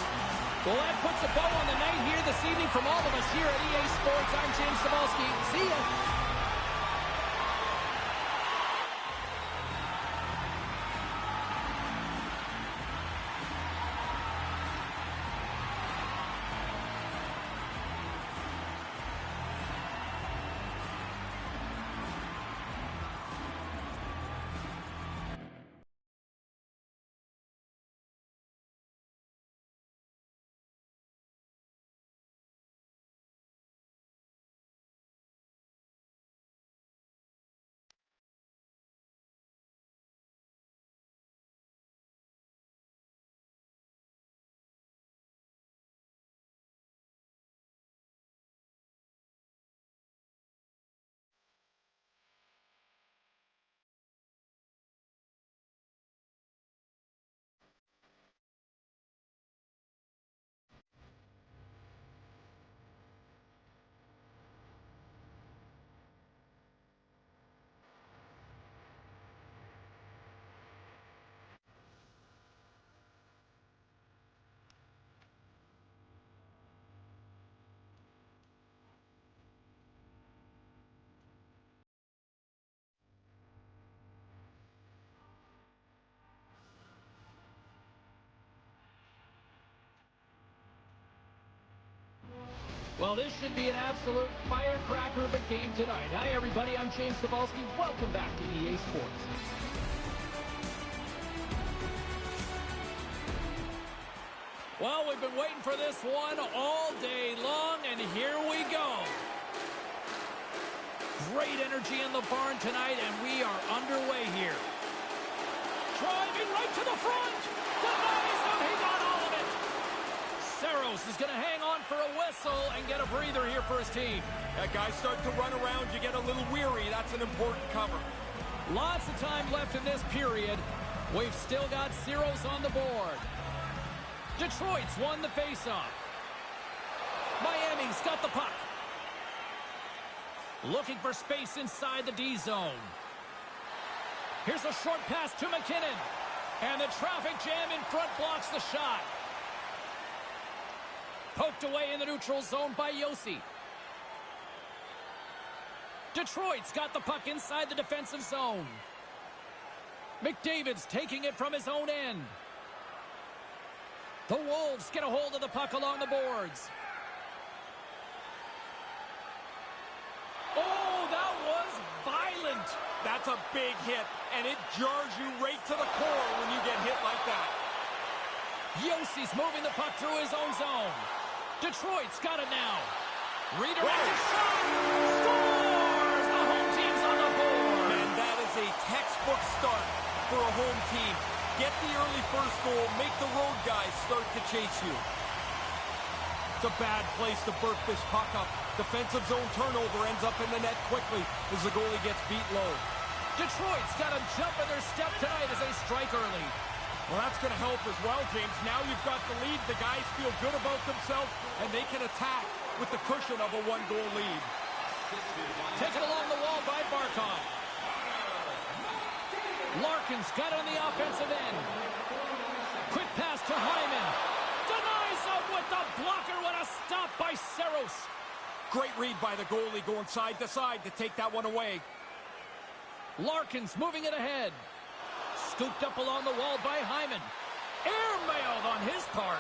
Well, that puts a bow on the night here this evening from all of us here at EA Sports. I'm James Cebulski. See ya. Well, this should be an absolute firecracker of a game tonight. Hi, everybody. I'm James Cebulski. Welcome back to EA Sports. Well, we've been waiting for this one all day long, and here we go. Great energy in the barn tonight, and we are underway here. Driving right to the front. Denies him. He got all of it. Saros is going to hang on for a whistle and get a breather here for his team. That guys start to run around, you get a little weary. That's an important cover. Lots of time left in this period. We've still got zeros on the board. Detroit's won the faceoff. Miami's got the puck. Looking for space inside the D zone. Here's a short pass to McKinnon. And the traffic jam in front blocks the shot. Poked away in the neutral zone by Josi. Detroit's got the puck inside the defensive zone. McDavid's taking it from his own end. The Wolves get a hold of the puck along the boards. Oh, that was violent. That's a big hit, and it jars you right to the core when you get hit like that. Yosi's moving the puck through his own zone. Detroit's got it now. Redirected shot. Scores! The home team's on the board. And that is a textbook start for a home team. Get the early first goal, make the road guys start to chase you. It's a bad place to burp this puck up. Defensive zone turnover ends up in the net quickly as the goalie gets beat low. Detroit's got a jump in their step tonight as they strike early. Well, that's going to help as well, James. Now you've got the lead. The guys feel good about themselves, and they can attack with the cushion of a one-goal lead. Taken along the wall by Barkov. Larkin's got it on the offensive end. Quick pass to Hyman. Denies him with the blocker. What a stop by Saros. Great read by the goalie going side to side to take that one away. Larkin's moving it ahead. Scooped up along the wall by Hyman. Airmailed on his part.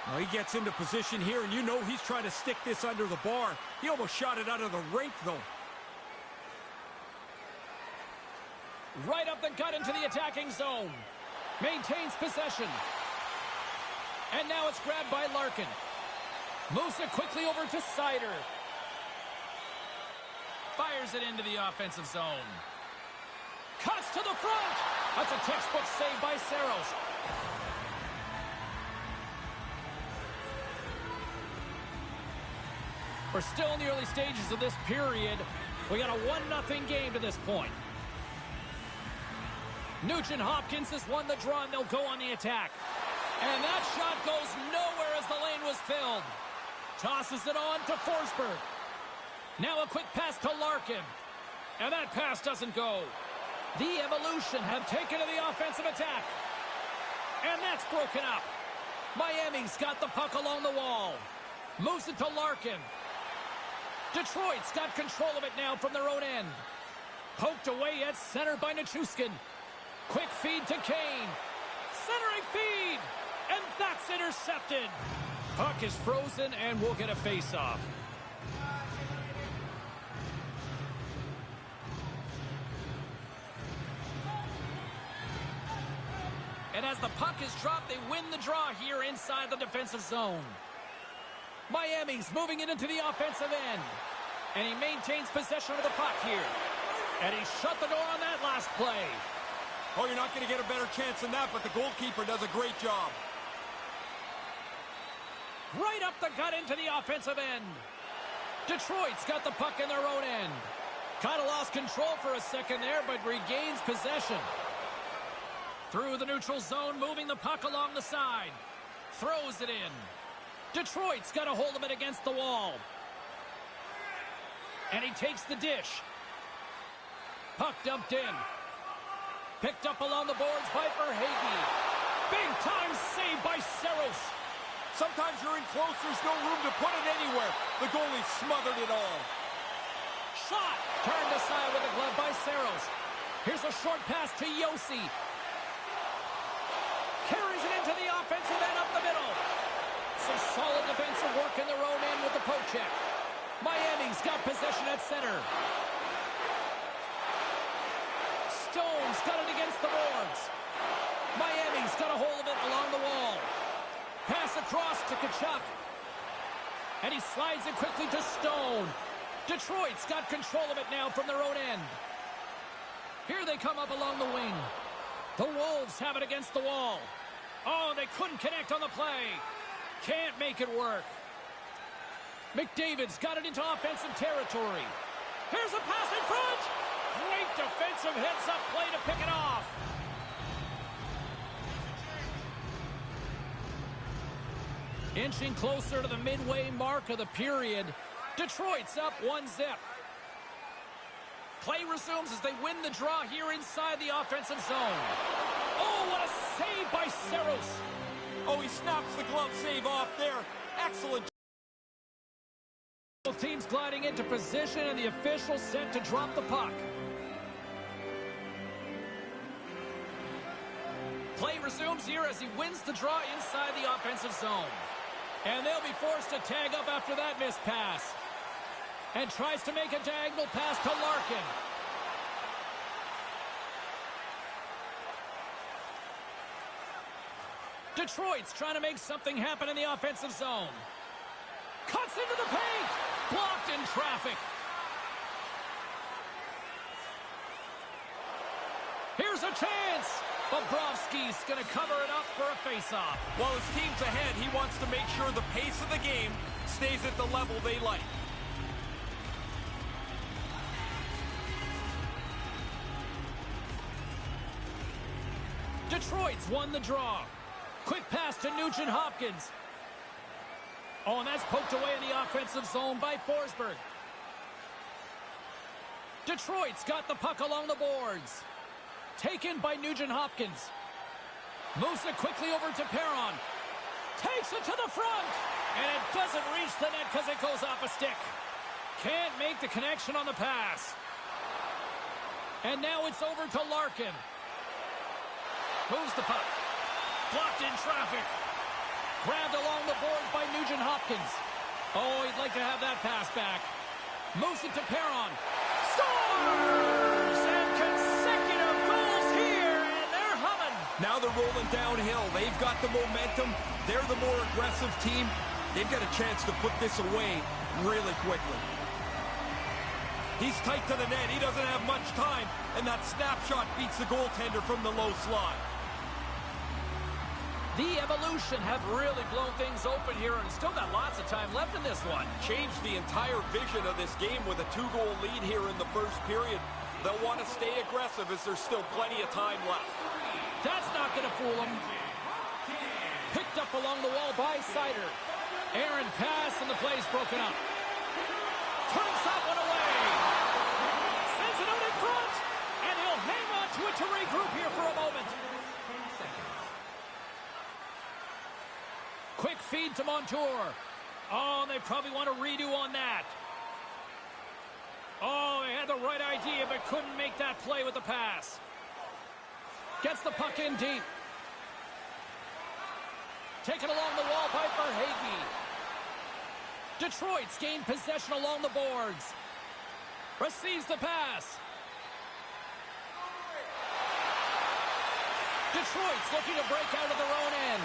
Well, he gets into position here, and you know he's trying to stick this under the bar. He almost shot it out of the rink, though. Right up the gut into the attacking zone. Maintains possession. And now it's grabbed by Larkin. Moves it quickly over to Sider. Fires it into the offensive zone. Cuts to the front. That's a textbook save by Saros. We're still in the early stages of this period. We got a 1-0 game to this point. Nugent Hopkins has won the draw, and they'll go on the attack. And that shot goes nowhere as the lane was filled. Tosses it on to Forsberg. Now a quick pass to Larkin. And that pass doesn't go. The Evolution have taken to the offensive attack. And that's broken up. Miami's got the puck along the wall. Moves it to Larkin. Detroit's got control of it now from their own end. Poked away at center by Nichushkin. Quick feed to Kane. Centering feed. And that's intercepted. Puck is frozen, and we'll get a face-off. And as the puck is dropped, they win the draw here inside the defensive zone. Miami's moving it into the offensive end. And he maintains possession of the puck here. And he shut the door on that last play. Oh, you're not going to get a better chance than that, but the goalkeeper does a great job. Right up the gut into the offensive end. Detroit's got the puck in their own end. Kind of lost control for a second there, but regains possession. Through the neutral zone, moving the puck along the side. Throws it in. Detroit's got a hold of it against the wall. And he takes the dish. Puck dumped in. Picked up along the boards by Verhaeghe. Big time save by Saros. Sometimes you're in close, there's no room to put it anywhere. The goalie smothered it all. Shot! Turned aside with a glove by Saros. Here's a short pass to Josi. Carries it into the offensive end up the middle. Some solid defensive work in their own end with the poke check. Miami's got possession at center. Stone's got it against the boards. Miami's got a hold of it along the wall. Pass across to Kachuk. And he slides it quickly to Stone. Detroit's got control of it now from their own end. Here they come up along the wing. The Wolves have it against the wall. Oh, they couldn't connect on the play. Can't make it work. McDavid's got it into offensive territory. Here's a pass in front. Great defensive heads-up play to pick it off. Inching closer to the midway mark of the period. Detroit's up 1-0. Play resumes as they win the draw here inside the offensive zone. Oh, what a save by Saros. Oh, he snaps the glove save off there. Excellent. Both teams gliding into position and the official set to drop the puck. Play resumes here as he wins the draw inside the offensive zone. And they'll be forced to tag up after that missed pass. And tries to make a diagonal pass to Larkin. Detroit's trying to make something happen in the offensive zone. Cuts into the paint. Blocked in traffic. Here's a chance. Bobrovsky's going to cover it up for a faceoff. While his team's ahead, he wants to make sure the pace of the game stays at the level they like. Detroit's won the draw. Quick pass to Nugent-Hopkins. Oh, and that's poked away in the offensive zone by Forsberg. Detroit's got the puck along the boards. Taken by Nugent-Hopkins. Moves it quickly over to Perron. Takes it to the front. And it doesn't reach the net because it goes off a stick. Can't make the connection on the pass. And now it's over to Larkin. Moves the puck. Blocked in traffic. Grabbed along the boards by Nugent-Hopkins. Oh, he'd like to have that pass back. Moves it to Perron. Scores! And consecutive goals here, and they're humming. Now they're rolling downhill. They've got the momentum. They're the more aggressive team. They've got a chance to put this away really quickly. He's tight to the net. He doesn't have much time, and that snapshot beats the goaltender from the low slot. The Evolution have really blown things open here and still got lots of time left in this one. Changed the entire vision of this game with a 2-goal lead here in the first period. They'll want to stay aggressive as there's still plenty of time left. That's not going to fool them. Picked up along the wall by Sider. Aaron pass and the play's broken up. Turns that one away. Sends it out in front. And he'll hang on to it to regroup here for a moment. Quick feed to Montour. Oh, they probably want to redo on that. Oh, they had the right idea, but couldn't make that play with the pass. Gets the puck in deep. Taken along the wall by Verhaeghe. Detroit's gained possession along the boards. Receives the pass. Detroit's looking to break out of their own end.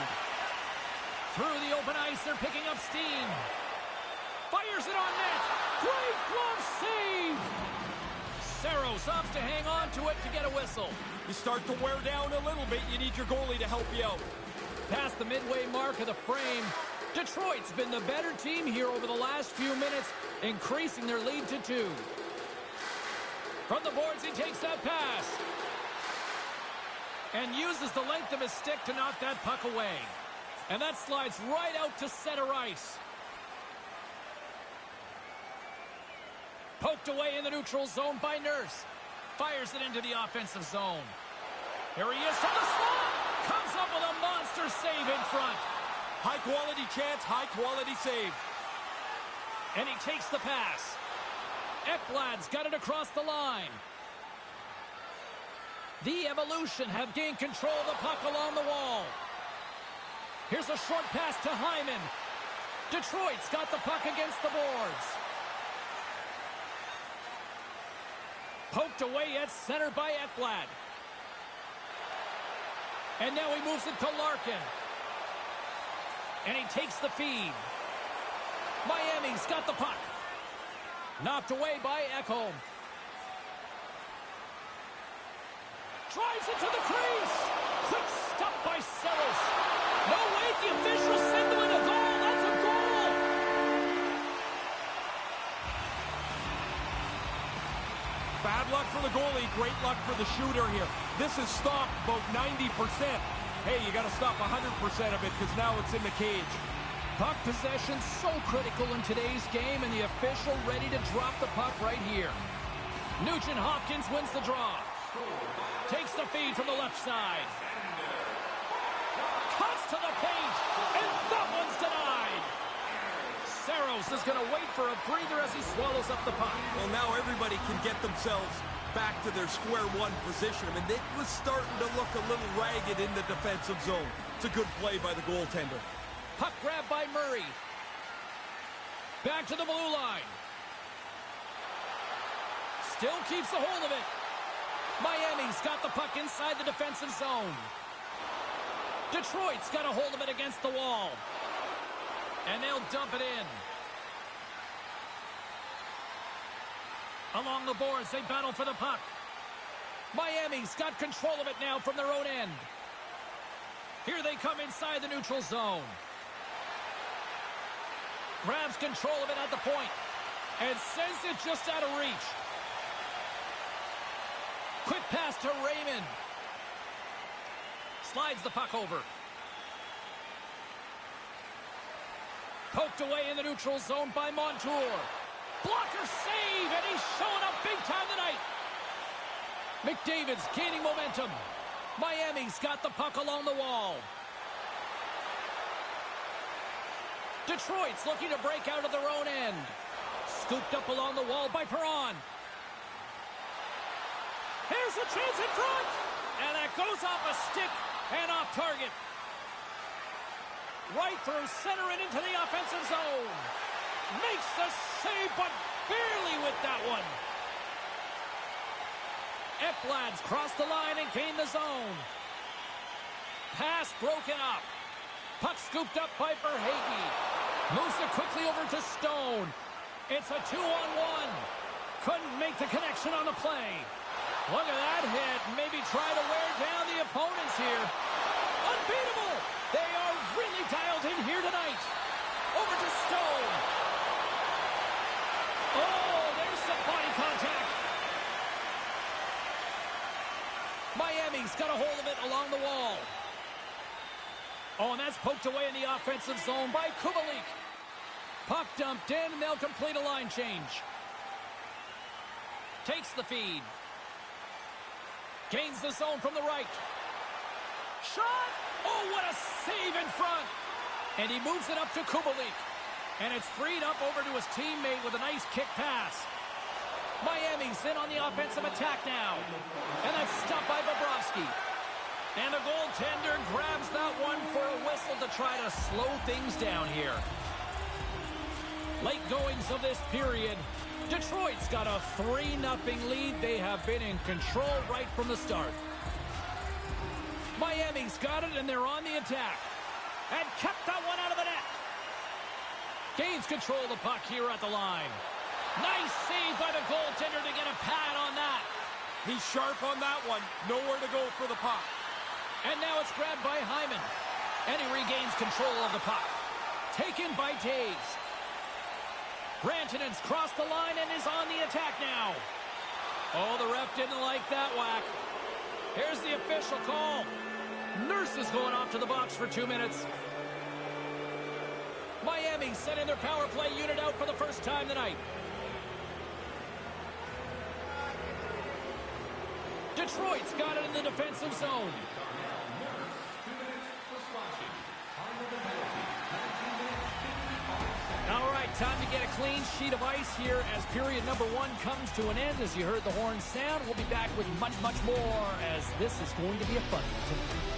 Through the open ice, they're picking up steam. Fires it on net. Great glove save. Saros opts to hang on to it to get a whistle. You start to wear down a little bit. You need your goalie to help you out. Past the midway mark of the frame, Detroit's been the better team here over the last few minutes, increasing their lead to 2. From the boards, he takes that pass. And uses the length of his stick to knock that puck away. And that slides right out to center ice. Poked away in the neutral zone by Nurse. Fires it into the offensive zone. Here he is from the slot. Comes up with a monster save in front. High-quality chance, high-quality save. And he takes the pass. Ekblad's got it across the line. The Evolution have gained control of the puck along the wall. Here's a short pass to Hyman. Detroit's got the puck against the boards. Poked away at center by Ekblad. And now he moves it to Larkin. And he takes the feed. Miami's got the puck. Knocked away by Ekholm. Drives into the crease. Quick stop by Sellis. No, wait, the official signaling a goal. That's a goal. Bad luck for the goalie, great luck for the shooter here. This is stopped about 90%. Hey, you got to stop 100% of it because now it's in the cage. Puck possession so critical in today's game, and the official ready to drop the puck right here. Nugent Hopkins wins the draw. Takes the feed from the left side. Cuts to the paint, and that one's denied. Saros is going to wait for a breather as he swallows up the puck. Well, now everybody can get themselves back to their square one position. I mean, it was starting to look a little ragged in the defensive zone. It's a good play by the goaltender. Puck grab by Murray. Back to the blue line. Still keeps the hold of it. Miami's got the puck inside the defensive zone. Detroit's got a hold of it against the wall. And they'll dump it in. Along the boards, they battle for the puck. Miami's got control of it now from their own end. Here they come inside the neutral zone. Grabs control of it at the point. And sends it just out of reach. Quick pass to Raymond. Slides the puck over. Poked away in the neutral zone by Montour. Blocker save, and he's showing up big time tonight. McDavid's gaining momentum. Miami's got the puck along the wall. Detroit's looking to break out of their own end. Scooped up along the wall by Perron. Here's a chance in front. And that goes off a stick and off target. Right through center and into the offensive zone. Makes the save, but barely with that one. Ekblad's crossed the line and gained the zone. Pass broken up. Puck scooped up by Verhaeghe. Moves it quickly over to Stone. It's a 2-on-1. Couldn't make the connection on the play. Look at that hit. Maybe try to wear down the opponents here. Unbeatable. They are really dialed in here tonight. Over to Stone. Oh, there's some body contact. Miami's got a hold of it along the wall. Oh, and that's poked away in the offensive zone by Kubalik. Puck dumped in, and they'll complete a line change. Takes the feed. Gains the zone from the right. Shot! Oh, what a save in front! And he moves it up to Kubalik. And it's freed up over to his teammate with a nice kick pass. Miami's in on the offensive attack now. And that's stopped by Bobrovsky. And the goaltender grabs that one for a whistle to try to slow things down here. Late goings of this period. Detroit's got a 3-0 lead. They have been in control right from the start. Miami's got it, and they're on the attack. And kept that one out of the net. Gains control of the puck here at the line. Nice save by the goaltender to get a pad on that. He's sharp on that one. Nowhere to go for the puck. And now it's grabbed by Hyman. And he regains control of the puck. Taken by Taves. Rantanen's crossed the line and is on the attack now. Oh, the ref didn't like that whack. Here's the official call. Nurse is going off to the box for 2 minutes. Miami sending their power play unit out for the first time tonight. Detroit's got it in the defensive zone. All right, time to get a clean sheet of ice here as period number 1 comes to an end. As you heard the horn sound, we'll be back with much, much more as this is going to be a fun one.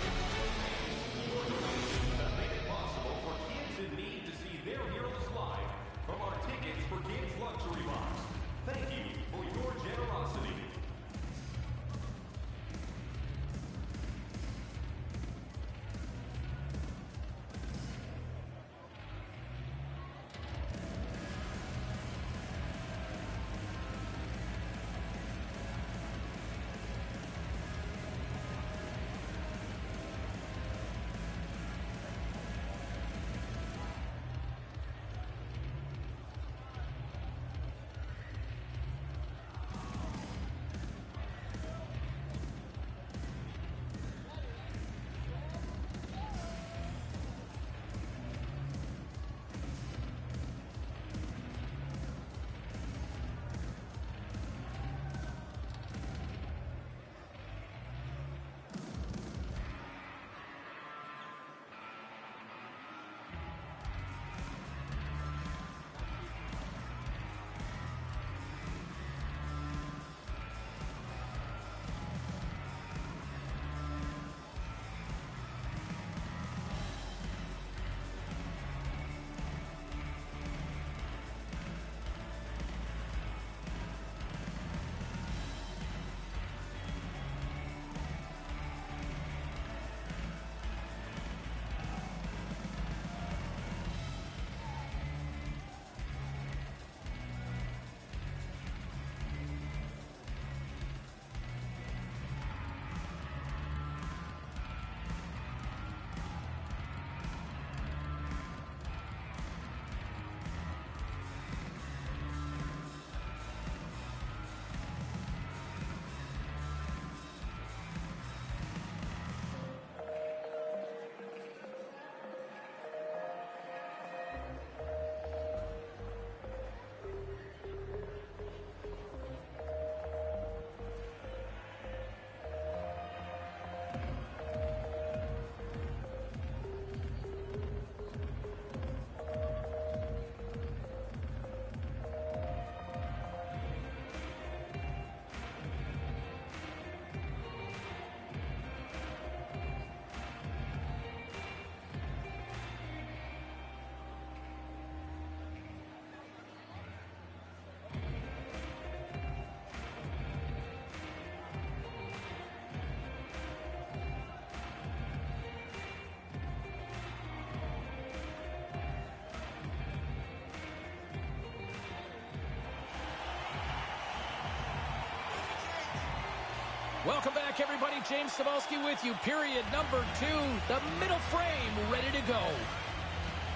Welcome back, everybody. James Cebulski with you. Period number 2. The middle frame ready to go.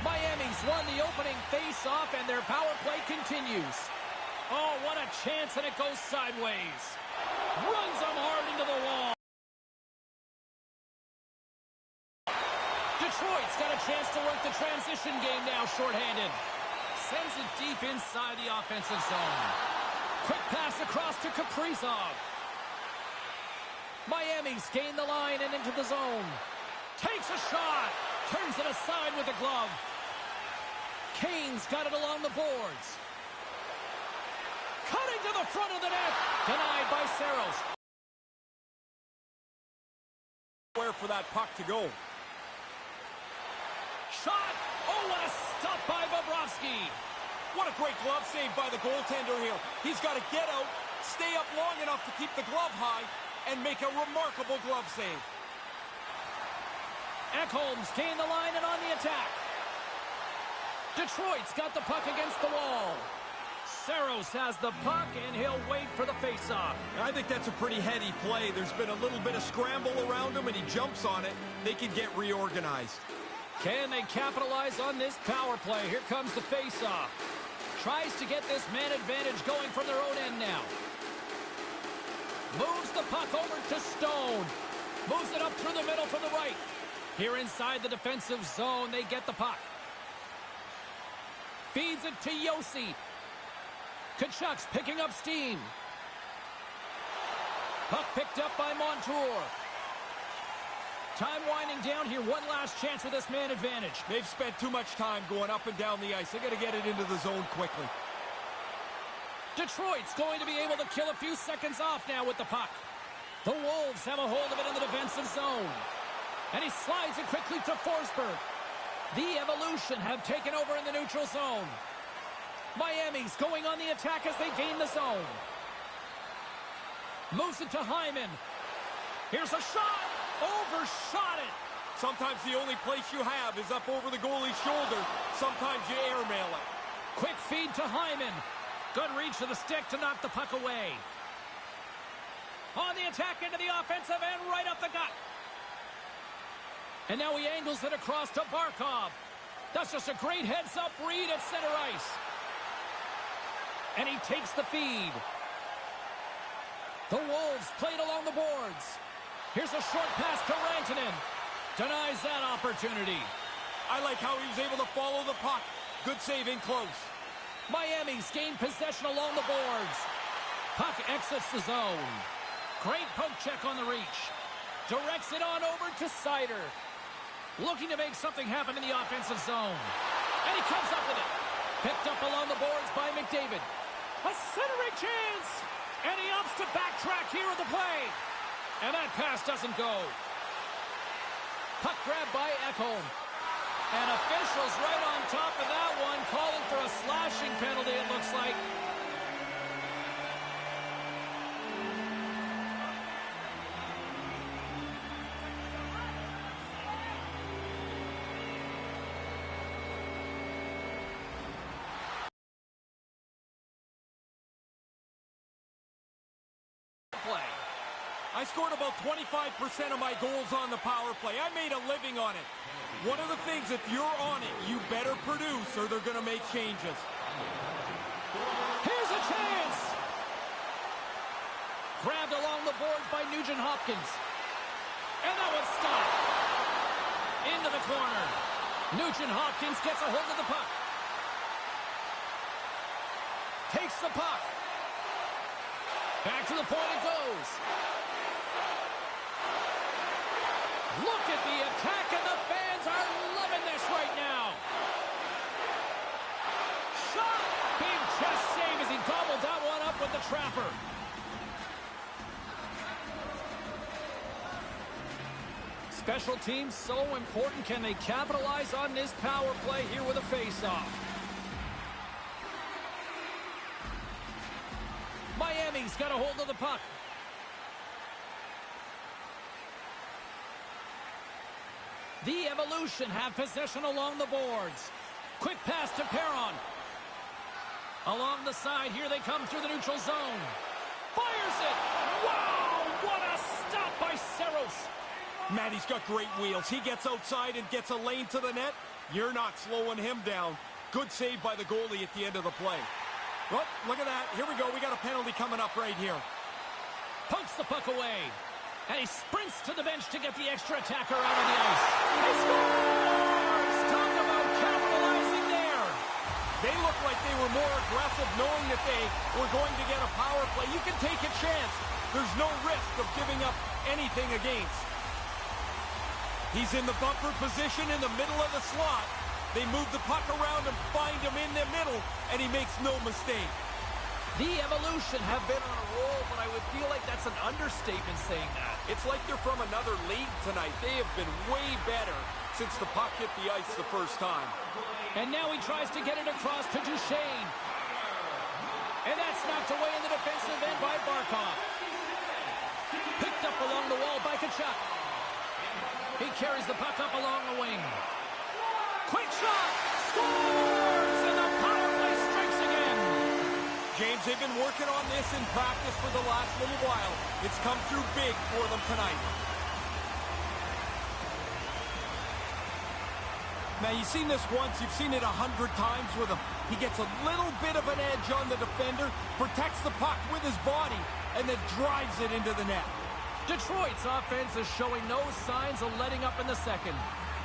Miami's won the opening face-off, and their power play continues. Oh, what a chance, and it goes sideways. Runs them hard into the wall. Detroit's got a chance to work the transition game now, shorthanded. Sends it deep inside the offensive zone. Quick pass across to Kaprizov. Miami's gained the line and into the zone. Takes a shot. Turns it aside with the glove. Kane's got it along the boards. Cutting to the front of the net. Denied by Saros. Where for that puck to go? Shot. Oh, what a stop by Bobrovsky. What a great glove save by the goaltender here. He's got to get out, stay up long enough to keep the glove high, and make a remarkable glove save. Ekholm's gained the line and on the attack. Detroit's got the puck against the wall. Saros has the puck, and he'll wait for the faceoff. I think that's a pretty heady play. There's been a little bit of scramble around him, and he jumps on it. They can get reorganized. Can they capitalize on this power play? Here comes the faceoff. Tries to get this man advantage going from their own end now. Moves the puck over to Stone. Moves it up through the middle from the right. Here inside the defensive zone, they get the puck. Feeds it to Yossi. Kachuk's picking up steam. Puck picked up by Montour. Time winding down here. One last chance with this man advantage. They've spent too much time going up and down the ice. They got to get it into the zone quickly. Detroit's going to be able to kill a few seconds off now with the puck. The Wolves have a hold of it in the defensive zone. And he slides it quickly to Forsberg. The Evolution have taken over in the neutral zone. Miami's going on the attack as they gain the zone. Moves it to Hyman. Here's a shot. Overshot it. Sometimes the only place you have is up over the goalie's shoulder. Sometimes you airmail it. Quick feed to Hyman. Good reach to the stick to knock the puck away. On the attack into the offensive end, right up the gut. And now he angles it across to Barkov. That's just a great heads-up read at center ice. And he takes the feed. The Wolves played along the boards. Here's a short pass to Rantanen. Denies that opportunity. I like how he was able to follow the puck. Good save in close. Miami's gained possession along the boards. Puck exits the zone. Great poke check on the reach. Directs it on over to Seider. Looking to make something happen in the offensive zone. And he comes up with it. Picked up along the boards by McDavid. A centering chance. And he opts to backtrack here at the play. And that pass doesn't go. Puck grab by Ekholm. And officials right on top of that one, calling for a slashing penalty, it looks like. I scored about 25% of my goals on the power play. I made a living on it. One of the things, if you're on it, you better produce or they're going to make changes. Here's a chance. Grabbed along the boards by Nugent-Hopkins. And that one's stopped. Into the corner. Nugent-Hopkins gets a hold of the puck. Takes the puck. Back to the point it goes. Look at the attack, and the fans are loving this right now. Shot! Big chest save as he gobbled that one up with the trapper. Special teams so important. Can they capitalize on this power play here with a face-off? Miami's got a hold of the puck. The Evolution have possession along the boards. Quick pass to Perron. Along the side, here they come through the neutral zone. Fires it! Wow, what a Man, he's got great wheels. He gets outside and gets a lane to the net. You're not slowing him down. Good save by the goalie at the end of the play. Oh, look at that. Here we go. We got a penalty coming up right here. Pokes the puck away. And he sprints to the bench to get the extra attacker out of the ice. He scores! Talk about capitalizing there. They looked like they were more aggressive, knowing that they were going to get a power play. You can take a chance. There's no risk of giving up anything against. He's in the bumper position in the middle of the slot. They move the puck around and find him in the middle, and he makes no mistake. The Evolution have been on a roll, but I would feel like that's an understatement saying that. It's like they're from another league tonight. They have been way better since the puck hit the ice the first time. And now he tries to get it across to Duchesne. And that's knocked away in the defensive end by Barkov. Picked up along the wall by Tkachuk. He carries the puck up along the wing. Quick shot! Scores! And the power play strikes again. James, they've been working on this in practice for the last little while. It's come through big for them tonight. Now, you've seen this once. You've seen it 100 times with him. He gets a little bit of an edge on the defender, protects the puck with his body, and then drives it into the net. Detroit's offense is showing no signs of letting up in the second.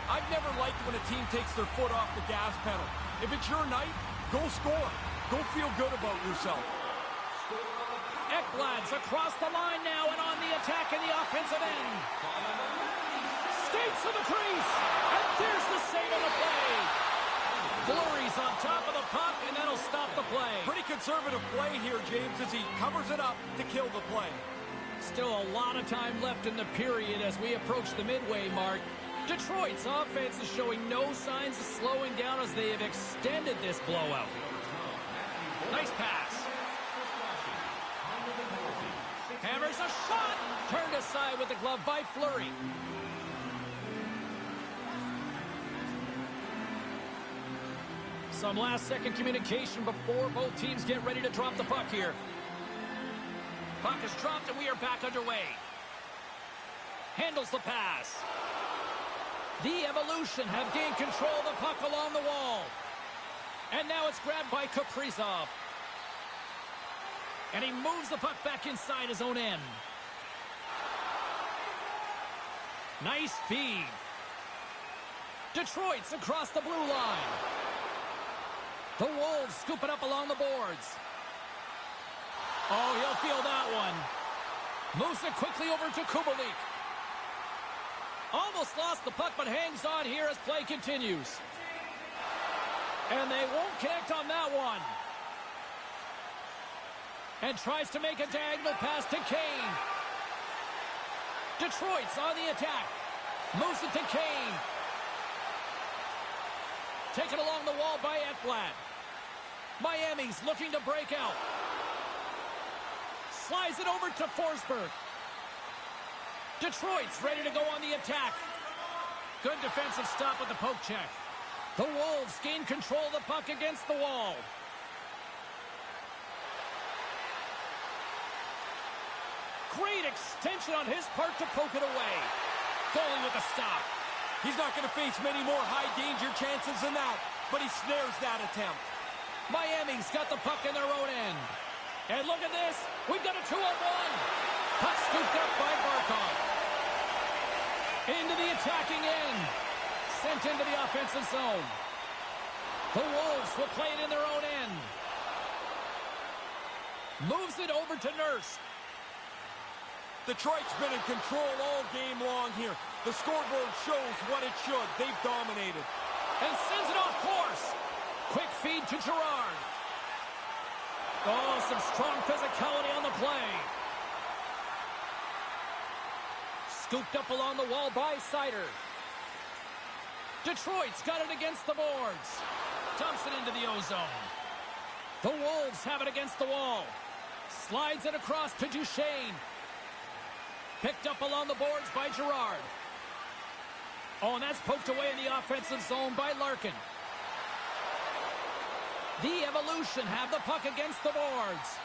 I've never liked when a team takes their foot off the gas pedal. If it's your night, go score. Go feel good about yourself. Ekblad's across the line now and on the attack in the offensive end. Skates to the crease, and there's the save of the play. Fleury's on top of the puck, and that'll stop the play. Pretty conservative play here, James, as he covers it up to kill the play. Still a lot of time left in the period as we approach the midway mark. Detroit's offense is showing no signs of slowing down as they have extended this blowout. Nice pass. Hammers a shot. Turned aside with the glove by Fleury. Some last-second communication before both teams get ready to drop the puck here. Puck is dropped and we are back underway. Handles the pass. The Evolution have gained control of the puck along the wall. And now it's grabbed by Kaprizov. And he moves the puck back inside his own end. Nice feed. Detroit's across the blue line. The Wolves scoop it up along the boards. Oh, he'll feel that one. Moves it quickly over to Kubalik. Almost lost the puck, but hangs on here as play continues. And they won't connect on that one. And tries to make a diagonal pass to Kane. Detroit's on the attack. Moves it to Kane. Taken along the wall by Ekblad. Miami's looking to break out. Slides it over to Forsberg. Detroit's ready to go on the attack. Good defensive stop with the poke check. The Wolves gain control of the puck against the wall. Great extension on his part to poke it away. Goalie with a stop. He's not going to face many more high-danger chances than that, but he snares that attempt. Miami's got the puck in their own end. And look at this. We've got a 2-on-1. Puck scooped up by Barkov. Into the attacking end. Sent into the offensive zone. The Wolves will play it in their own end. Moves it over to Nurse. Detroit's been in control all game long here. The scoreboard shows what it should. They've dominated. And sends it off course. Quick feed to Girard. Oh, some strong physicality on the play. Scooped up along the wall by Sider. Detroit's got it against the boards. Dumps it into the O-zone. The Wolves have it against the wall. Slides it across to Duchesne. Picked up along the boards by Girard. Oh, and that's poked away in the offensive zone by Larkin. The Evolution have the puck against the boards.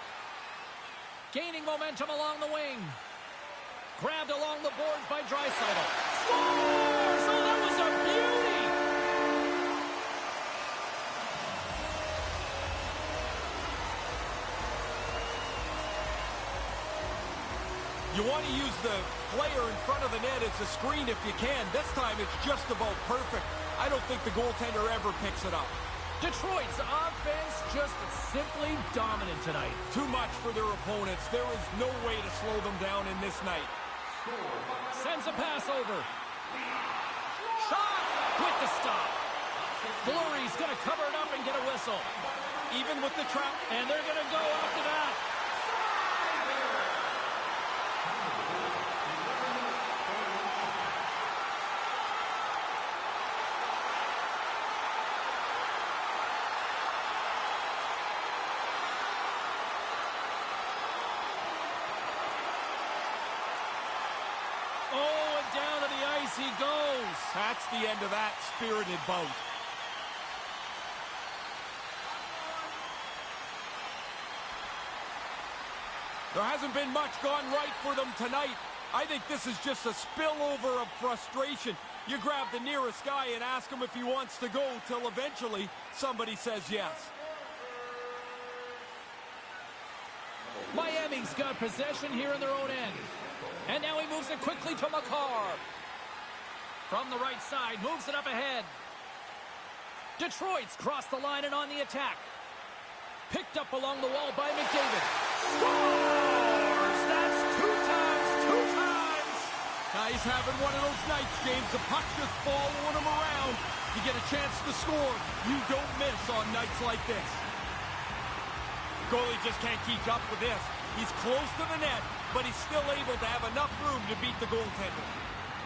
Gaining momentum along the wing. Grabbed along the boards by Draisaitl. Scores! Oh, that was a beauty! You want to use the player in front of the net as a screen if you can. This time it's just about perfect. I don't think the goaltender ever picks it up. Detroit's offense just simply dominant tonight. Too much for their opponents. There is no way to slow them down in this night. Sends a pass over. Shot with the stop. Fleury's going to cover it up and get a whistle. Even with the trap. And they're going to go after that. Oh, and down to the ice he goes. That's the end of that spirited bout. There hasn't been much gone right for them tonight. I think this is just a spillover of frustration. You grab the nearest guy and ask him if he wants to go till eventually somebody says yes. Miami's got possession here in their own end. And now he moves it quickly to Makar. From the right side, moves it up ahead. Detroit's crossed the line and on the attack. Picked up along the wall by McDavid. Scores! That's two times! Now he's having one of those nights, James. The puck just following him around. You get a chance to score. You don't miss on nights like this. Goalie just can't keep up with this. He's close to the net, but he's still able to have enough room to beat the goaltender.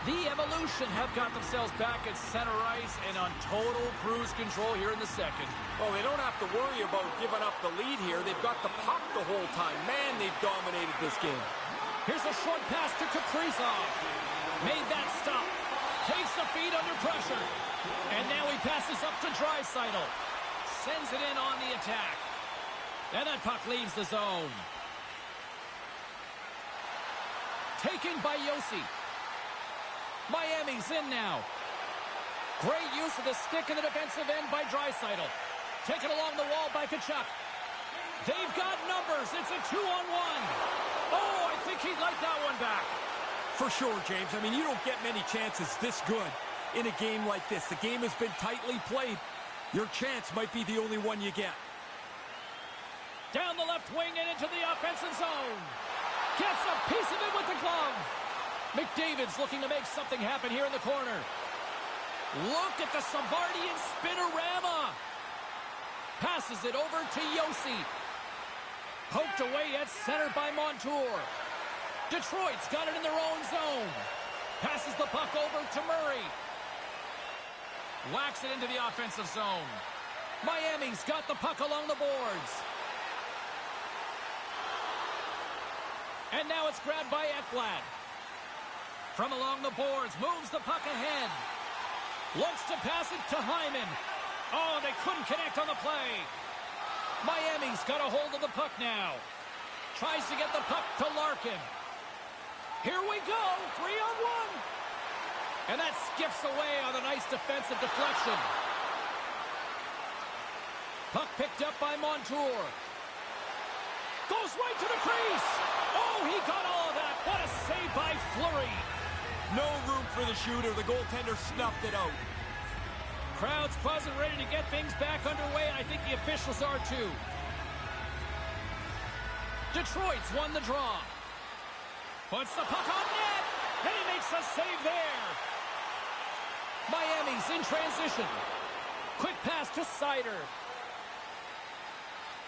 The Evolution have got themselves back at center ice and on total cruise control here in the second. Well, they don't have to worry about giving up the lead here. They've got the puck the whole time. Man, they've dominated this game. Here's a short pass to Kaprizov. Made that stop. Takes the feed under pressure. And now he passes up to Draisaitl. Sends it in on the attack. And that puck leaves the zone. Taken by Yossi. Miami's in now. Great use of the stick in the defensive end by Draisaitl. Taken along the wall by Tkachuk. They've got numbers. It's a 2-on-1. Oh, I think he'd like that one back. For sure, James. I mean, you don't get many chances this good in a game like this. The game has been tightly played. Your chance might be the only one you get. Down the left wing and into the offensive zone. Gets a piece of it with the glove. McDavid's looking to make something happen here in the corner. Look at the Savardian spinorama. Passes it over to Yossi. Poked away at center by Montour. Detroit's got it in their own zone. Passes the puck over to Murray. Whacks it into the offensive zone. Miami's got the puck along the boards. And now it's grabbed by Ekblad. From along the boards, moves the puck ahead. Looks to pass it to Hyman. Oh, they couldn't connect on the play. Miami's got a hold of the puck now. Tries to get the puck to Larkin. Here we go, 3-on-1. And that skips away on a nice defensive deflection. Puck picked up by Montour. Goes right to the crease. Oh, he got all of that. What a save by Fleury. No room for the shooter. The goaltender snuffed it out. Crowd's buzzing, ready to get things back underway, and I think the officials are too. Detroit's won the draw. Puts the puck on net, and he makes a save there. Miami's in transition. Quick pass to Seider.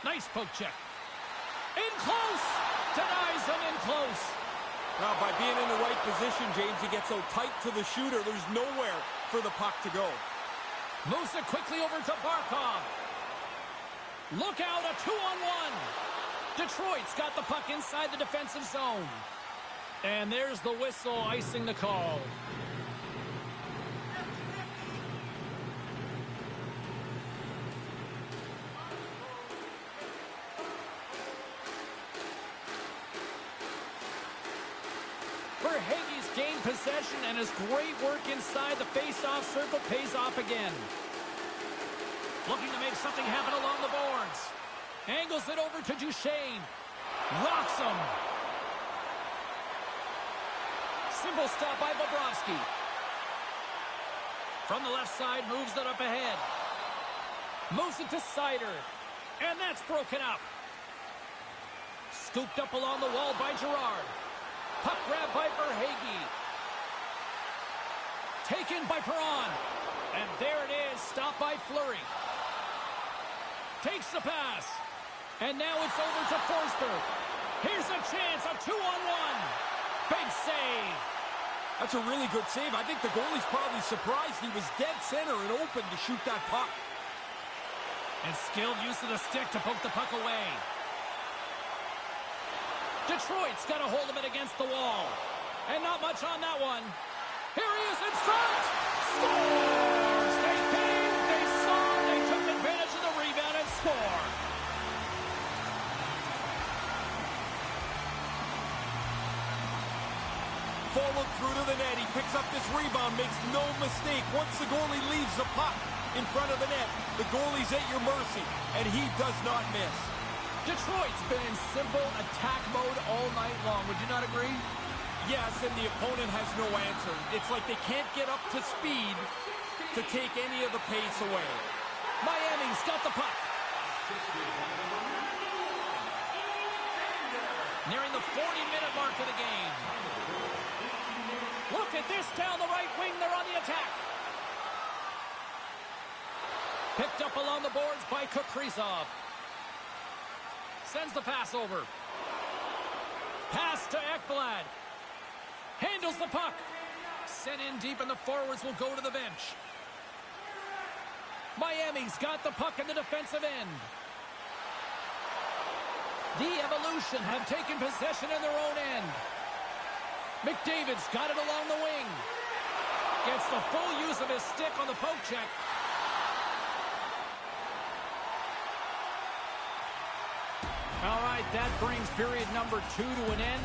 Nice poke check. In close. Denies him in close. Now, by being in the right position, James, he gets so tight to the shooter, there's nowhere for the puck to go. Moves it quickly over to Barkov. Look out, a 2-on-1. Detroit's got the puck inside the defensive zone. And there's the whistle icing the call. We're Hagee's gained possession, and his great work inside the face-off circle pays off again. Looking to make something happen along the boards. Angles it over to Duchesne. Rocks him. Simple stop by Bobrovsky. From the left side, moves it up ahead. Moves it to Seider. And that's broken up. Scooped up along the wall by Girard. Puck grab by Verhaeghe. Taken by Perron. And there it is, stopped by Fleury. Takes the pass. And now it's over to Forsberg. Here's a chance, a 2-on-1. Big save. That's a really good save. I think the goalie's probably surprised he was dead center and open to shoot that puck. And skilled use of the stick to poke the puck away. Detroit's got a hold of it against the wall. And not much on that one. Here he is in front. Scores! They came, they saw, they took advantage of the rebound and scored. Forward through to the net. He picks up this rebound, makes no mistake. Once the goalie leaves the puck in front of the net, the goalie's at your mercy, and he does not miss. Detroit's been in simple attack mode all night long. Would you not agree? Yes, and the opponent has no answer. It's like they can't get up to speed to take any of the pace away. Miami's got the puck. Nearing the 40-minute mark of the game. Look at this down the right wing. They're on the attack. Picked up along the boards by Kaprizov. Sends the pass over. Pass to Ekblad. Handles the puck. Sent in deep, and the forwards will go to the bench. Miami's got the puck in the defensive end. The Evolution have taken possession in their own end. McDavid's got it along the wing. Gets the full use of his stick on the poke check. All right, that brings period number 2 to an end.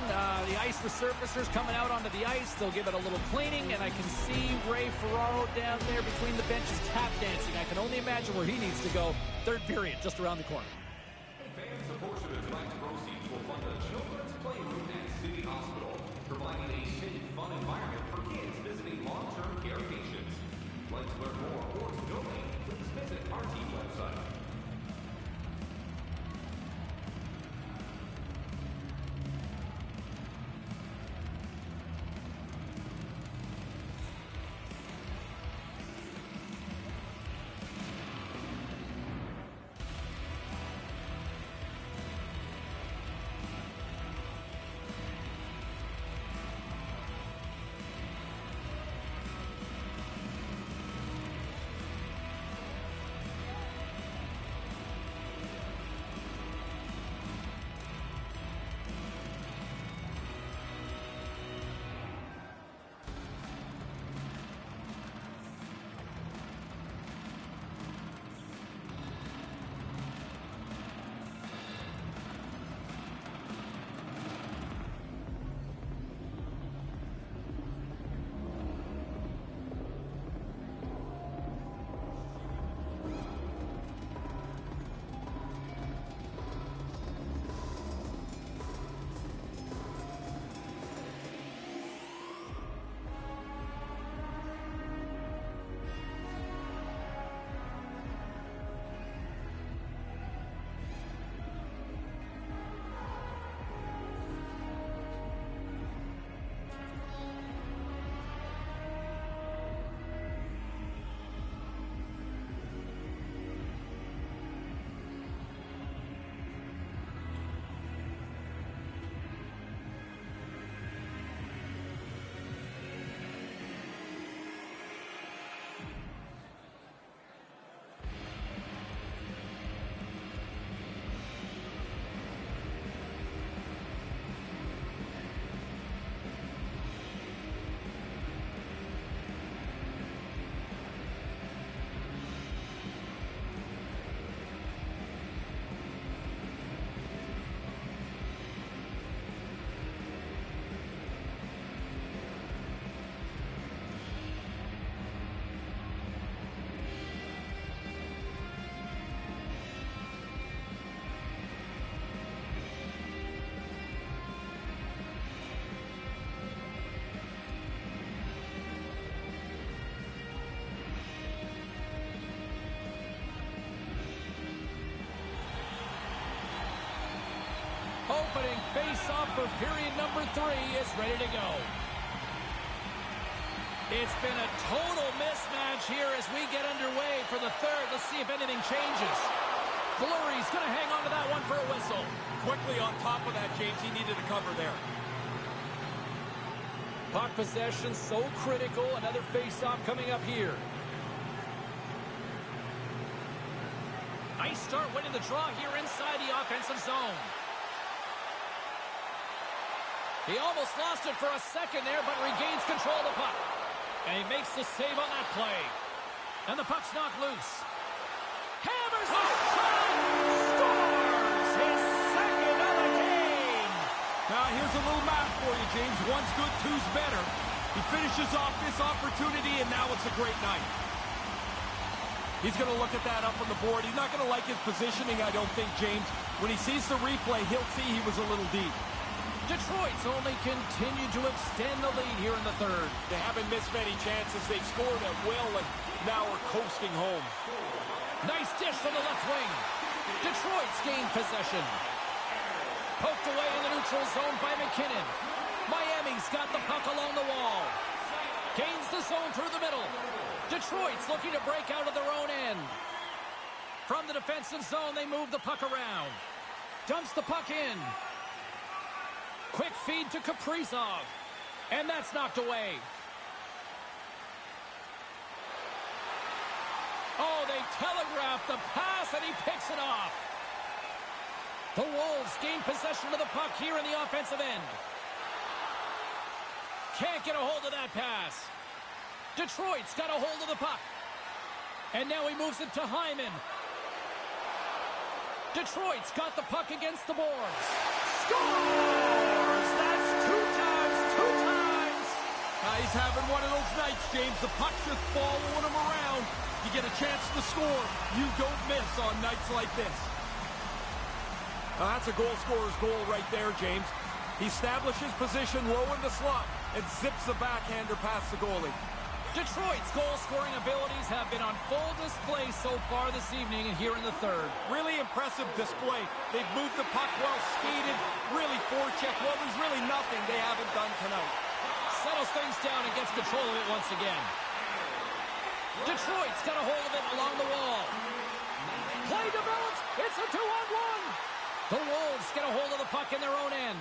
The ice resurfacers coming out onto the ice. They'll give it a little cleaning, and I can see Ray Ferraro down there between the benches tap dancing. I can only imagine where he needs to go. Third period, just around the corner. Fans, a portion of tonight's proceeds will fund a children's playroom at City Hospital, providing a safe, fun environment for kids visiting long-term care patients. If you'd like to learn more or to donate, please visit our team website. opening face-off for period number 3 is ready to go. It's been a total mismatch here as we get underway for the third. Let's see if anything changes. Fleury's going to hang on to that one for a whistle. Quickly on top of that, James, he needed a cover there. Puck possession so critical. Another face-off coming up here. Nice start winning the draw here inside the offensive zone. He almost lost it for a second there, but regains control of the puck. And he makes the save on that play. And the puck's knocked loose. Hammers the shot! Scores his second of the game! Now here's a little math for you, James. One's good, two's better. He finishes off this opportunity, and now it's a great night. He's going to look at that up on the board. He's not going to like his positioning, I don't think, James. When he sees the replay, he'll see he was a little deep. Detroit's only continued to extend the lead here in the third. They haven't missed many chances. They've scored at will, and now we're coasting home. Nice dish from the left wing. Detroit's gained possession. Poked away in the neutral zone by McKinnon. Miami's got the puck along the wall. Gains the zone through the middle. Detroit's looking to break out of their own end. From the defensive zone, they move the puck around. Dumps the puck in. Quick feed to Kaprizov. And that's knocked away. Oh, they telegraphed the pass, and he picks it off. The Wolves gain possession of the puck here in the offensive end. Can't get a hold of that pass. Detroit's got a hold of the puck. And now he moves it to Hyman. Detroit's got the puck against the boards. Scores! That's two times. He's having one of those nights, James. The puck's just following him around. You get a chance to score. You don't miss on nights like this. Now, that's a goal scorer's goal right there, James. He establishes position low in the slot and zips the backhander past the goalie. Detroit's goal-scoring abilities have been on full display so far this evening and here in the third. Really impressive display. They've moved the puck well, skated, really forechecked. Well, there's really nothing they haven't done tonight. Settles things down and gets control of it once again. Detroit's got a hold of it along the wall. Play develops. It's a 2-on-1. The Wolves get a hold of the puck in their own end.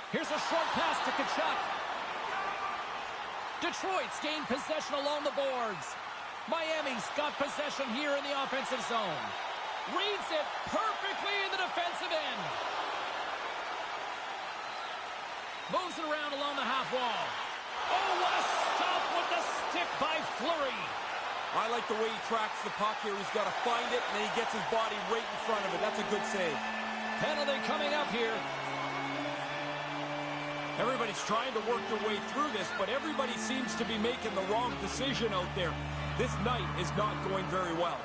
Here's a short pass to Tkachuk. Detroit's gained possession along the boards. Miami's got possession here in the offensive zone. Reads it perfectly in the defensive end. Moves it around along the half wall. Oh, what a stop with the stick by Fleury. I like the way he tracks the puck here. He's got to find it, and then he gets his body right in front of it. That's a good save. Penalty coming up here. Everybody's trying to work their way through this, but everybody seems to be making the wrong decision out there. This night is not going very well.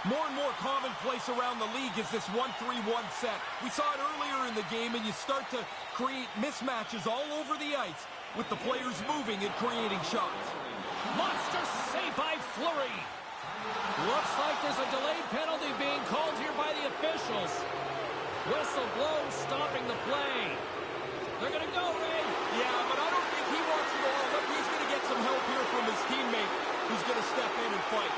More and more commonplace around the league is this 1-3-1 set. We saw it earlier in the game, and you start to create mismatches all over the ice with the players moving and creating shots. Monster save by Fleury. Looks like there's a delayed penalty being called here by the officials. Whistle blows, stopping the play. They're going to go, Ray. Yeah, but I don't think he wants it all. Look, he's going to get some help here from his teammate who's going to step in and fight.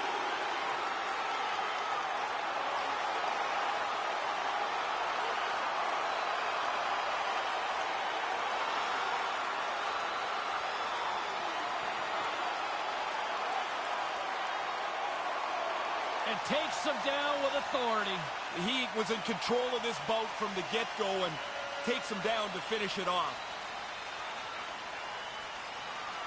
And takes him down with authority. He was in control of this bout from the get-go and takes him down to finish it off.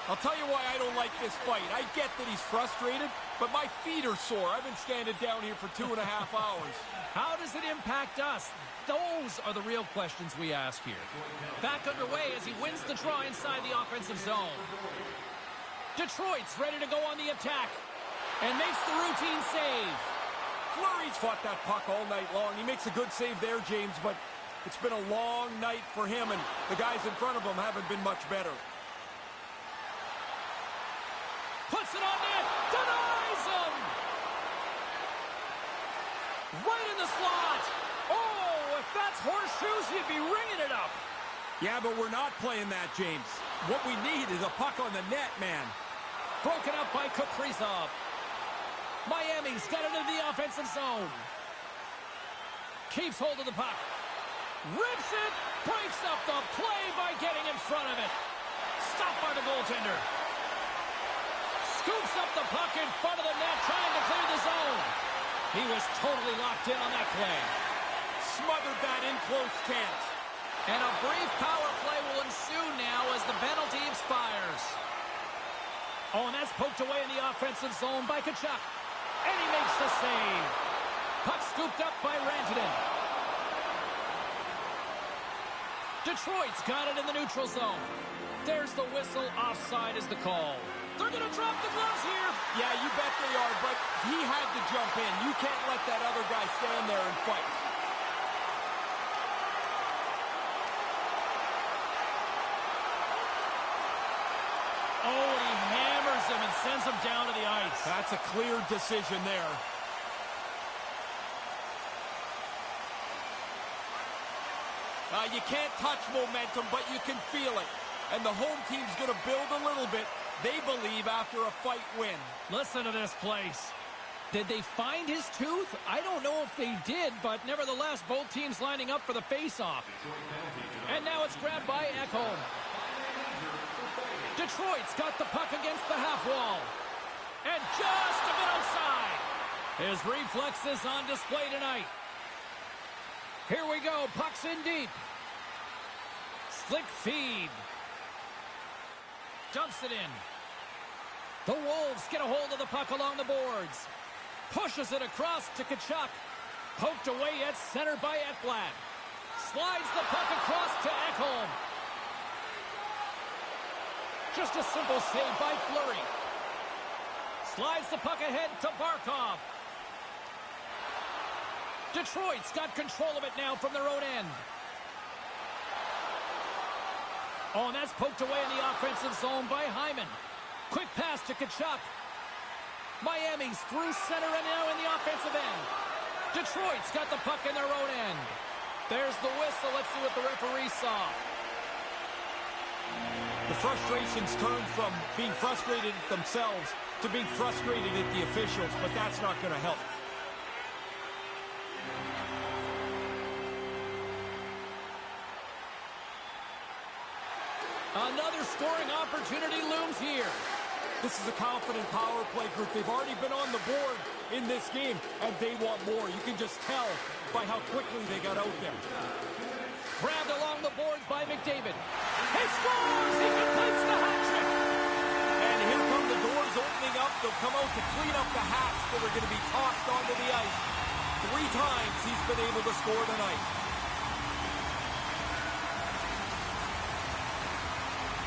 I'll tell you why I don't like this fight. I get that he's frustrated, but my feet are sore. I've been standing down here for 2.5 hours. How does it impact us? Those are the real questions we ask here. Back underway as he wins the draw inside the offensive zone. Detroit's ready to go on the attack and makes the routine save. Fleury's fought that puck all night long. He makes a good save there, James, but it's been a long night for him, and the guys in front of him haven't been much better. Puts it on net, denies him! Right in the slot! Oh, if that's horseshoes, you'd be ringing it up. Yeah, but we're not playing that, James. What we need is a puck on the net, man. Broken up by Kaprizov. Miami's got it into the offensive zone. Keeps hold of the puck. Rips it. Breaks up the play by getting in front of it. Stopped by the goaltender. Scoops up the puck in front of the net, trying to clear the zone. He was totally locked in on that play. Smothered that in close chance. And a brief power play will ensue now as the penalty expires. Oh, and that's poked away in the offensive zone by Tkachuk. And he makes the save. Puck scooped up by Rantanen. Detroit's got it in the neutral zone. There's the whistle. Offside is the call. They're going to drop the gloves here. Yeah, you bet they are, but he had to jump in. You can't let that other guy stand there and fight. Oh, and he hammers him and sends him down to the ice. That's a clear decision there. You can't touch momentum, but you can feel it. And the home team's going to build a little bit, they believe, after a fight win. Listen to this place. Did they find his tooth? I don't know if they did, but nevertheless, both teams lining up for the face-off. And now it's grabbed by Ekholm. Detroit's got the puck against the half wall. And just a bit outside. His reflexes on display tonight. Here we go. Puck's in deep. Slick feed. Dumps it in. The Wolves get a hold of the puck along the boards. Pushes it across to Tkachuk. Poked away at center by Ekblad. Slides the puck across to Ekholm. Just a simple save by Fleury. Slides the puck ahead to Barkov. Detroit's got control of it now from their own end. Oh, and that's poked away in the offensive zone by Hyman. Quick pass to Tkachuk. Miami's through center and now in the offensive end. Detroit's got the puck in their own end. There's the whistle. Let's see what the referee saw. The frustrations turned from being frustrated at themselves to being frustrated at the officials, but that's not going to help. Another scoring opportunity looms here. This is a confident power play group. They've already been on the board in this game, and they want more. You can just tell by how quickly they got out there. Grabbed along the boards by McDavid. He scores! He completes the hat trick! And here come the doors opening up. They'll come out to clean up the hats that are going to be tossed onto the ice. 3 times he's been able to score tonight.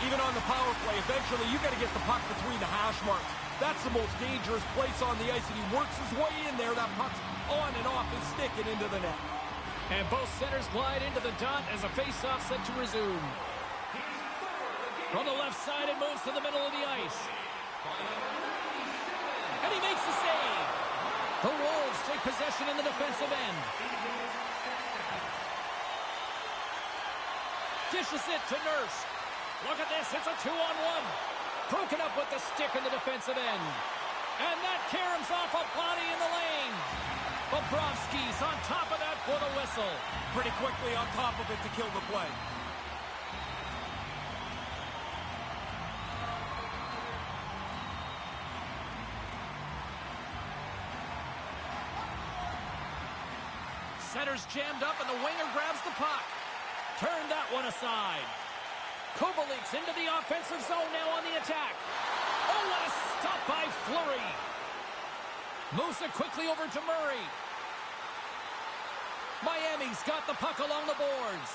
Even on the power play, eventually you got to get the puck between the hash marks. That's the most dangerous place on the ice, and he works his way in there. That puck's on and off his stick and into the net. And both centers glide into the dot as a face-off set to resume. From the left side, it moves to the middle of the ice. And he makes the save. The Wolves take possession in the defensive end. Dishes it to Nurse. Look at this, it's a 2-on-1. Broken up with the stick in the defensive end. And that caroms off a body in the lane. Bobrovsky's on top of that for the whistle. Pretty quickly on top of it to kill the play. Center's jammed up and the winger grabs the puck. Turned that one aside. Kubalik's into the offensive zone now on the attack. Oh, what a stop by Fleury. Moves it quickly over to Murray. Miami's got the puck along the boards.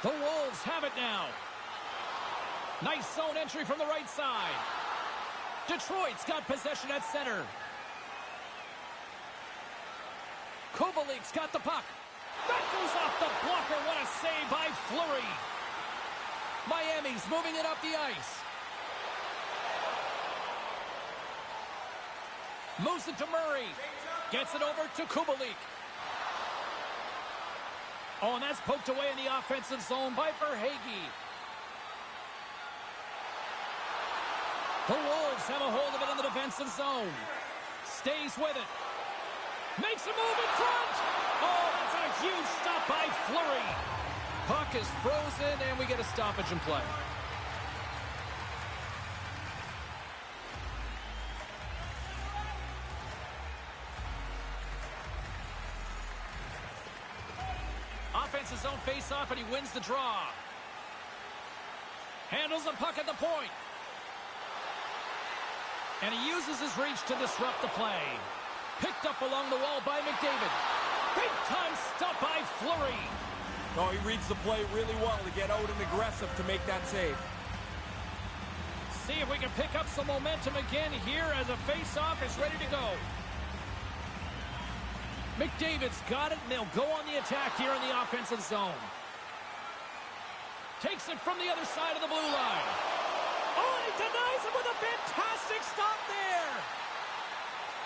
The Wolves have it now. Nice zone entry from the right side. Detroit's got possession at center. Kubalik's got the puck. That goes off the blocker. What a save by Fleury. Miami's moving it up the ice. Moves it to Murray. Gets it over to Kubalik. Oh, and that's poked away in the offensive zone by Verhaeghe. The Wolves have a hold of it in the defensive zone. Stays with it. Makes a move in front. Oh, that's a huge stop by Fleury. Puck is frozen, and we get a stoppage in play. Offensive zone face-off, and he wins the draw. Handles the puck at the point. And he uses his reach to disrupt the play. Picked up along the wall by McDavid. Big-time stop by Fleury. Oh, he reads the play really well to get out and aggressive to make that save. See if we can pick up some momentum again here as a face-off is ready to go. McDavid's got it, and they'll go on the attack here in the offensive zone. Takes it from the other side of the blue line. Oh, and he denies him with a fantastic stop there.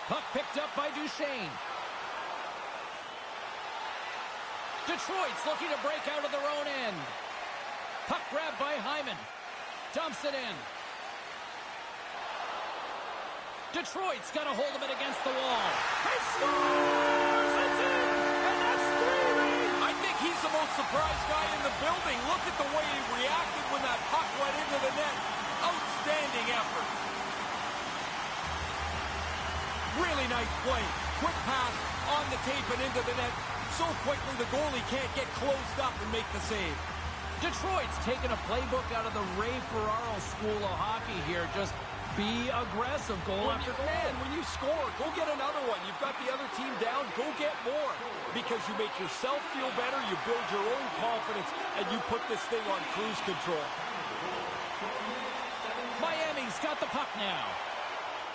Puck picked up by Duchesne. Detroit's looking to break out of their own end. Puck grabbed by Hyman. Dumps it in. Detroit's got a hold of it against the wall. He scores! It's in! And that's 3-0! I think he's the most surprised guy in the building. Look at the way he reacted when that puck went into the net. Outstanding effort. Really nice play. Quick pass on the tape and into the net. So quickly the goalie can't get closed up and make the save. Detroit's taking a playbook out of the Ray Ferraro school of hockey here. Just be aggressive, goal after goal. Man, when you score, go get another one. You've got the other team down, go get more. Because you make yourself feel better, you build your own confidence, and you put this thing on cruise control. Miami's got the puck now.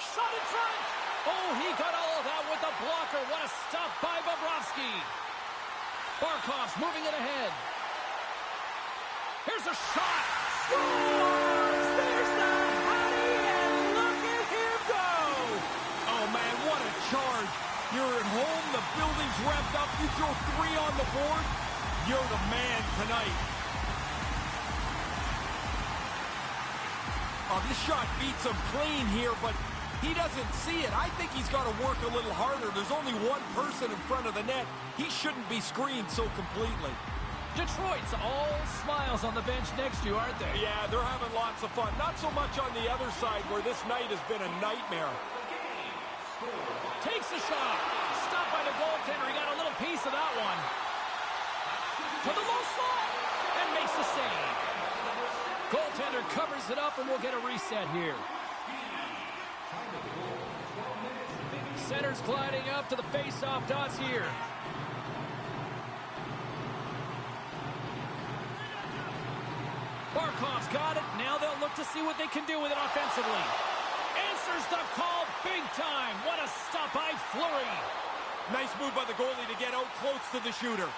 Shot in front! Oh, he got all of that with the blocker. What a stop by Bobrovsky. Barkov's moving it ahead. Here's a shot. Scores! There's the Hattie, and look at him go! Oh, man, what a charge. You're at home, the building's revved up, you throw 3 on the board, you're the man tonight. Oh, this shot beats him clean here, but he doesn't see it. I think he's got to work a little harder. There's only one person in front of the net. He shouldn't be screened so completely. Detroit's all smiles on the bench next to you, aren't they? Yeah, they're having lots of fun. Not so much on the other side where this night has been a nightmare. Takes the shot. Stopped by the goaltender. He got a little piece of that one. To the low slot. And makes the save. Goaltender covers it up, and we'll get a reset here. Center's gliding up to the face-off dots here. Barkov's got it. Now they'll look to see what they can do with it offensively. Answers the call big time. What a stop by Fleury. Nice move by the goalie to get out close to the shooter.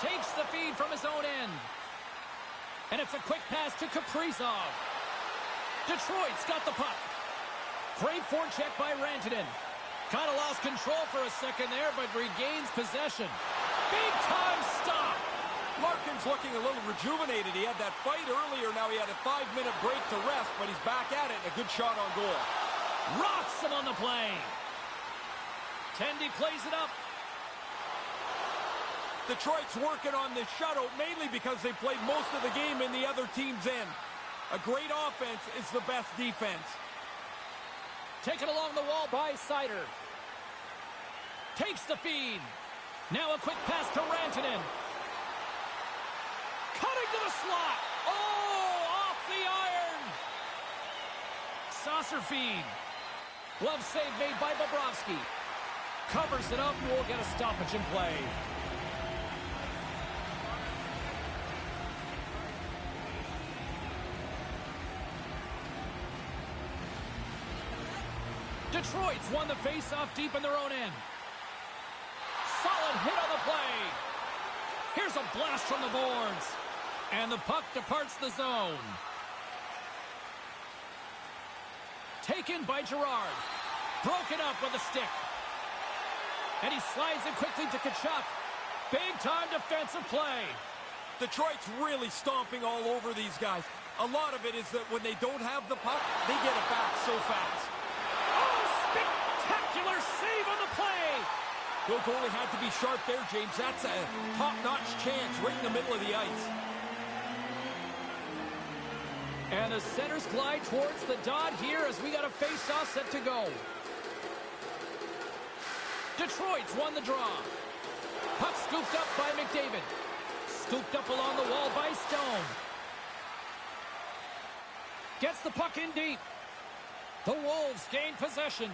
Takes the feed from his own end. And it's a quick pass to Kaprizov. Detroit's got the puck. Great forecheck by Rantanen. Kind of lost control for a second there, but regains possession. Big time stop. Larkin's looking a little rejuvenated. He had that fight earlier. Now he had a 5-minute break to rest, but he's back at it. A good shot on goal. Rocks him on the play. Tendy plays it up. Detroit's working on this shutout mainly because they played most of the game in the other team's end. A great offense is the best defense. Taken along the wall by Seider. Takes the feed. Now a quick pass to Rantanen. Cutting to the slot. Oh, off the iron. Saucer feed. Glove save made by Bobrovsky. Covers it up, and we'll get a stoppage in play. Detroit's won the face-off deep in their own end. Solid hit on the play. Here's a blast from the boards. And the puck departs the zone. Taken by Girard. Broken up with a stick. And he slides it quickly to Tkachuk. Big-time defensive play. Detroit's really stomping all over these guys. A lot of it is that when they don't have the puck, they get it back so fast. Oh, spectacular save on the play. The goalie had to be sharp there, James. That's a top-notch chance right in the middle of the ice. And the centers glide towards the dot here as we got a face-off set to go. Detroit's won the draw. Puck scooped up by McDavid. Scooped up along the wall by Stone. Gets the puck in deep. The Wolves gain possession.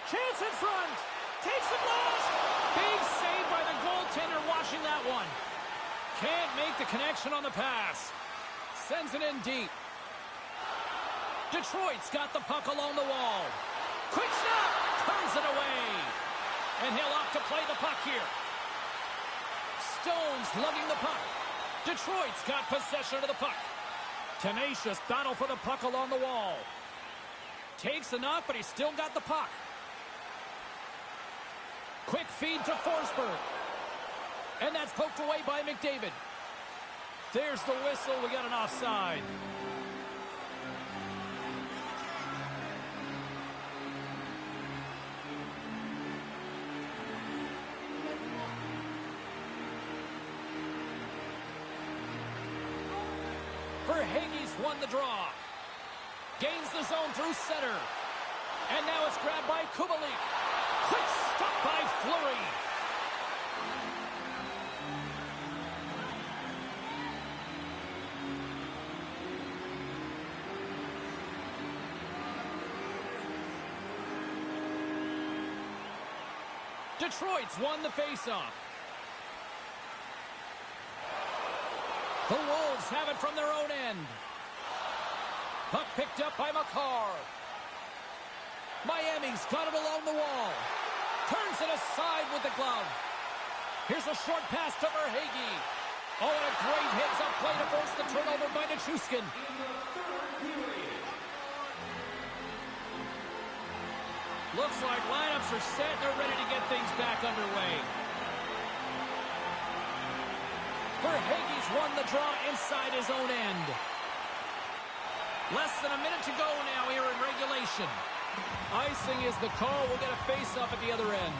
Chance in front. Takes it last. Big save by the goaltender watching that one. Can't make the connection on the pass. Sends it in deep. Detroit's got the puck along the wall. Quick snap. Turns it away. And he'll opt to play the puck here. Stone's lugging the puck. Detroit's got possession of the puck. Tenacious battle for the puck along the wall. Takes enough, but he's still got the puck. Quick feed to Forsberg. And that's poked away by McDavid. There's the whistle. We got an offside. Verhaeghe's won the draw. Gains the zone through center. And now it's grabbed by Kubalik. Quick stop by Fleury. Detroit's won the faceoff. The Wolves have it from their own end. Puck picked up by McCarr. Miami's got it along the wall. Turns it aside with the glove. Here's a short pass to Verhaeghe. Oh, and a great heads-up play to force the turnover by Nichushkin. Looks like lineups are set. They're ready to get things back underway. Verhaeghe's won the draw inside his own end. Less than a minute to go now here in regulation. Icing is the call. We'll get a face-off at the other end.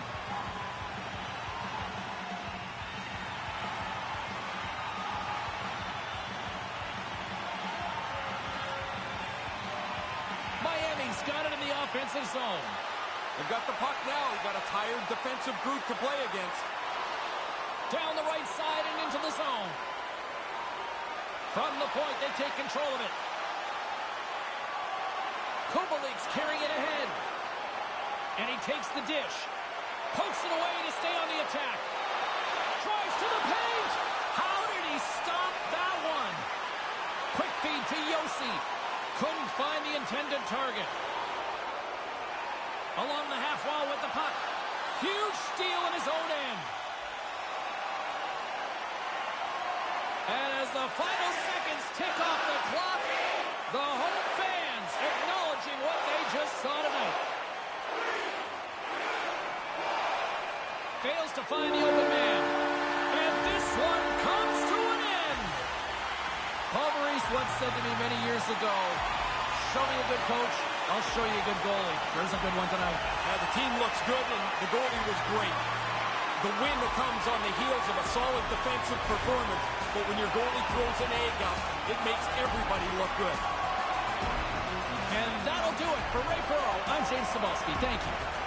Miami's got it in the offensive zone. They've got the puck now. They've got a tired defensive group to play against. Down the right side and into the zone. From the point, they take control of it. Kubalik's carrying it ahead. And he takes the dish. Pokes it away to stay on the attack. Drives to the paint. How did he stop that one? Quick feed to Yossi. Couldn't find the intended target. Along the half wall with the puck. Huge steal in his own end. And as the final seconds tick off the clock, the home fans acknowledging what they just saw tonight. Fails to find the open man. And this one comes to an end. Paul Maurice once said to me many years ago, show me a good coach, I'll show you a good goalie. There's a good one tonight. The team looks good, and the goalie was great. The win that comes on the heels of a solid defensive performance, but when your goalie throws an egg up, it makes everybody look good. And that'll do it for Ray Ferraro. I'm James Cebulski. Thank you.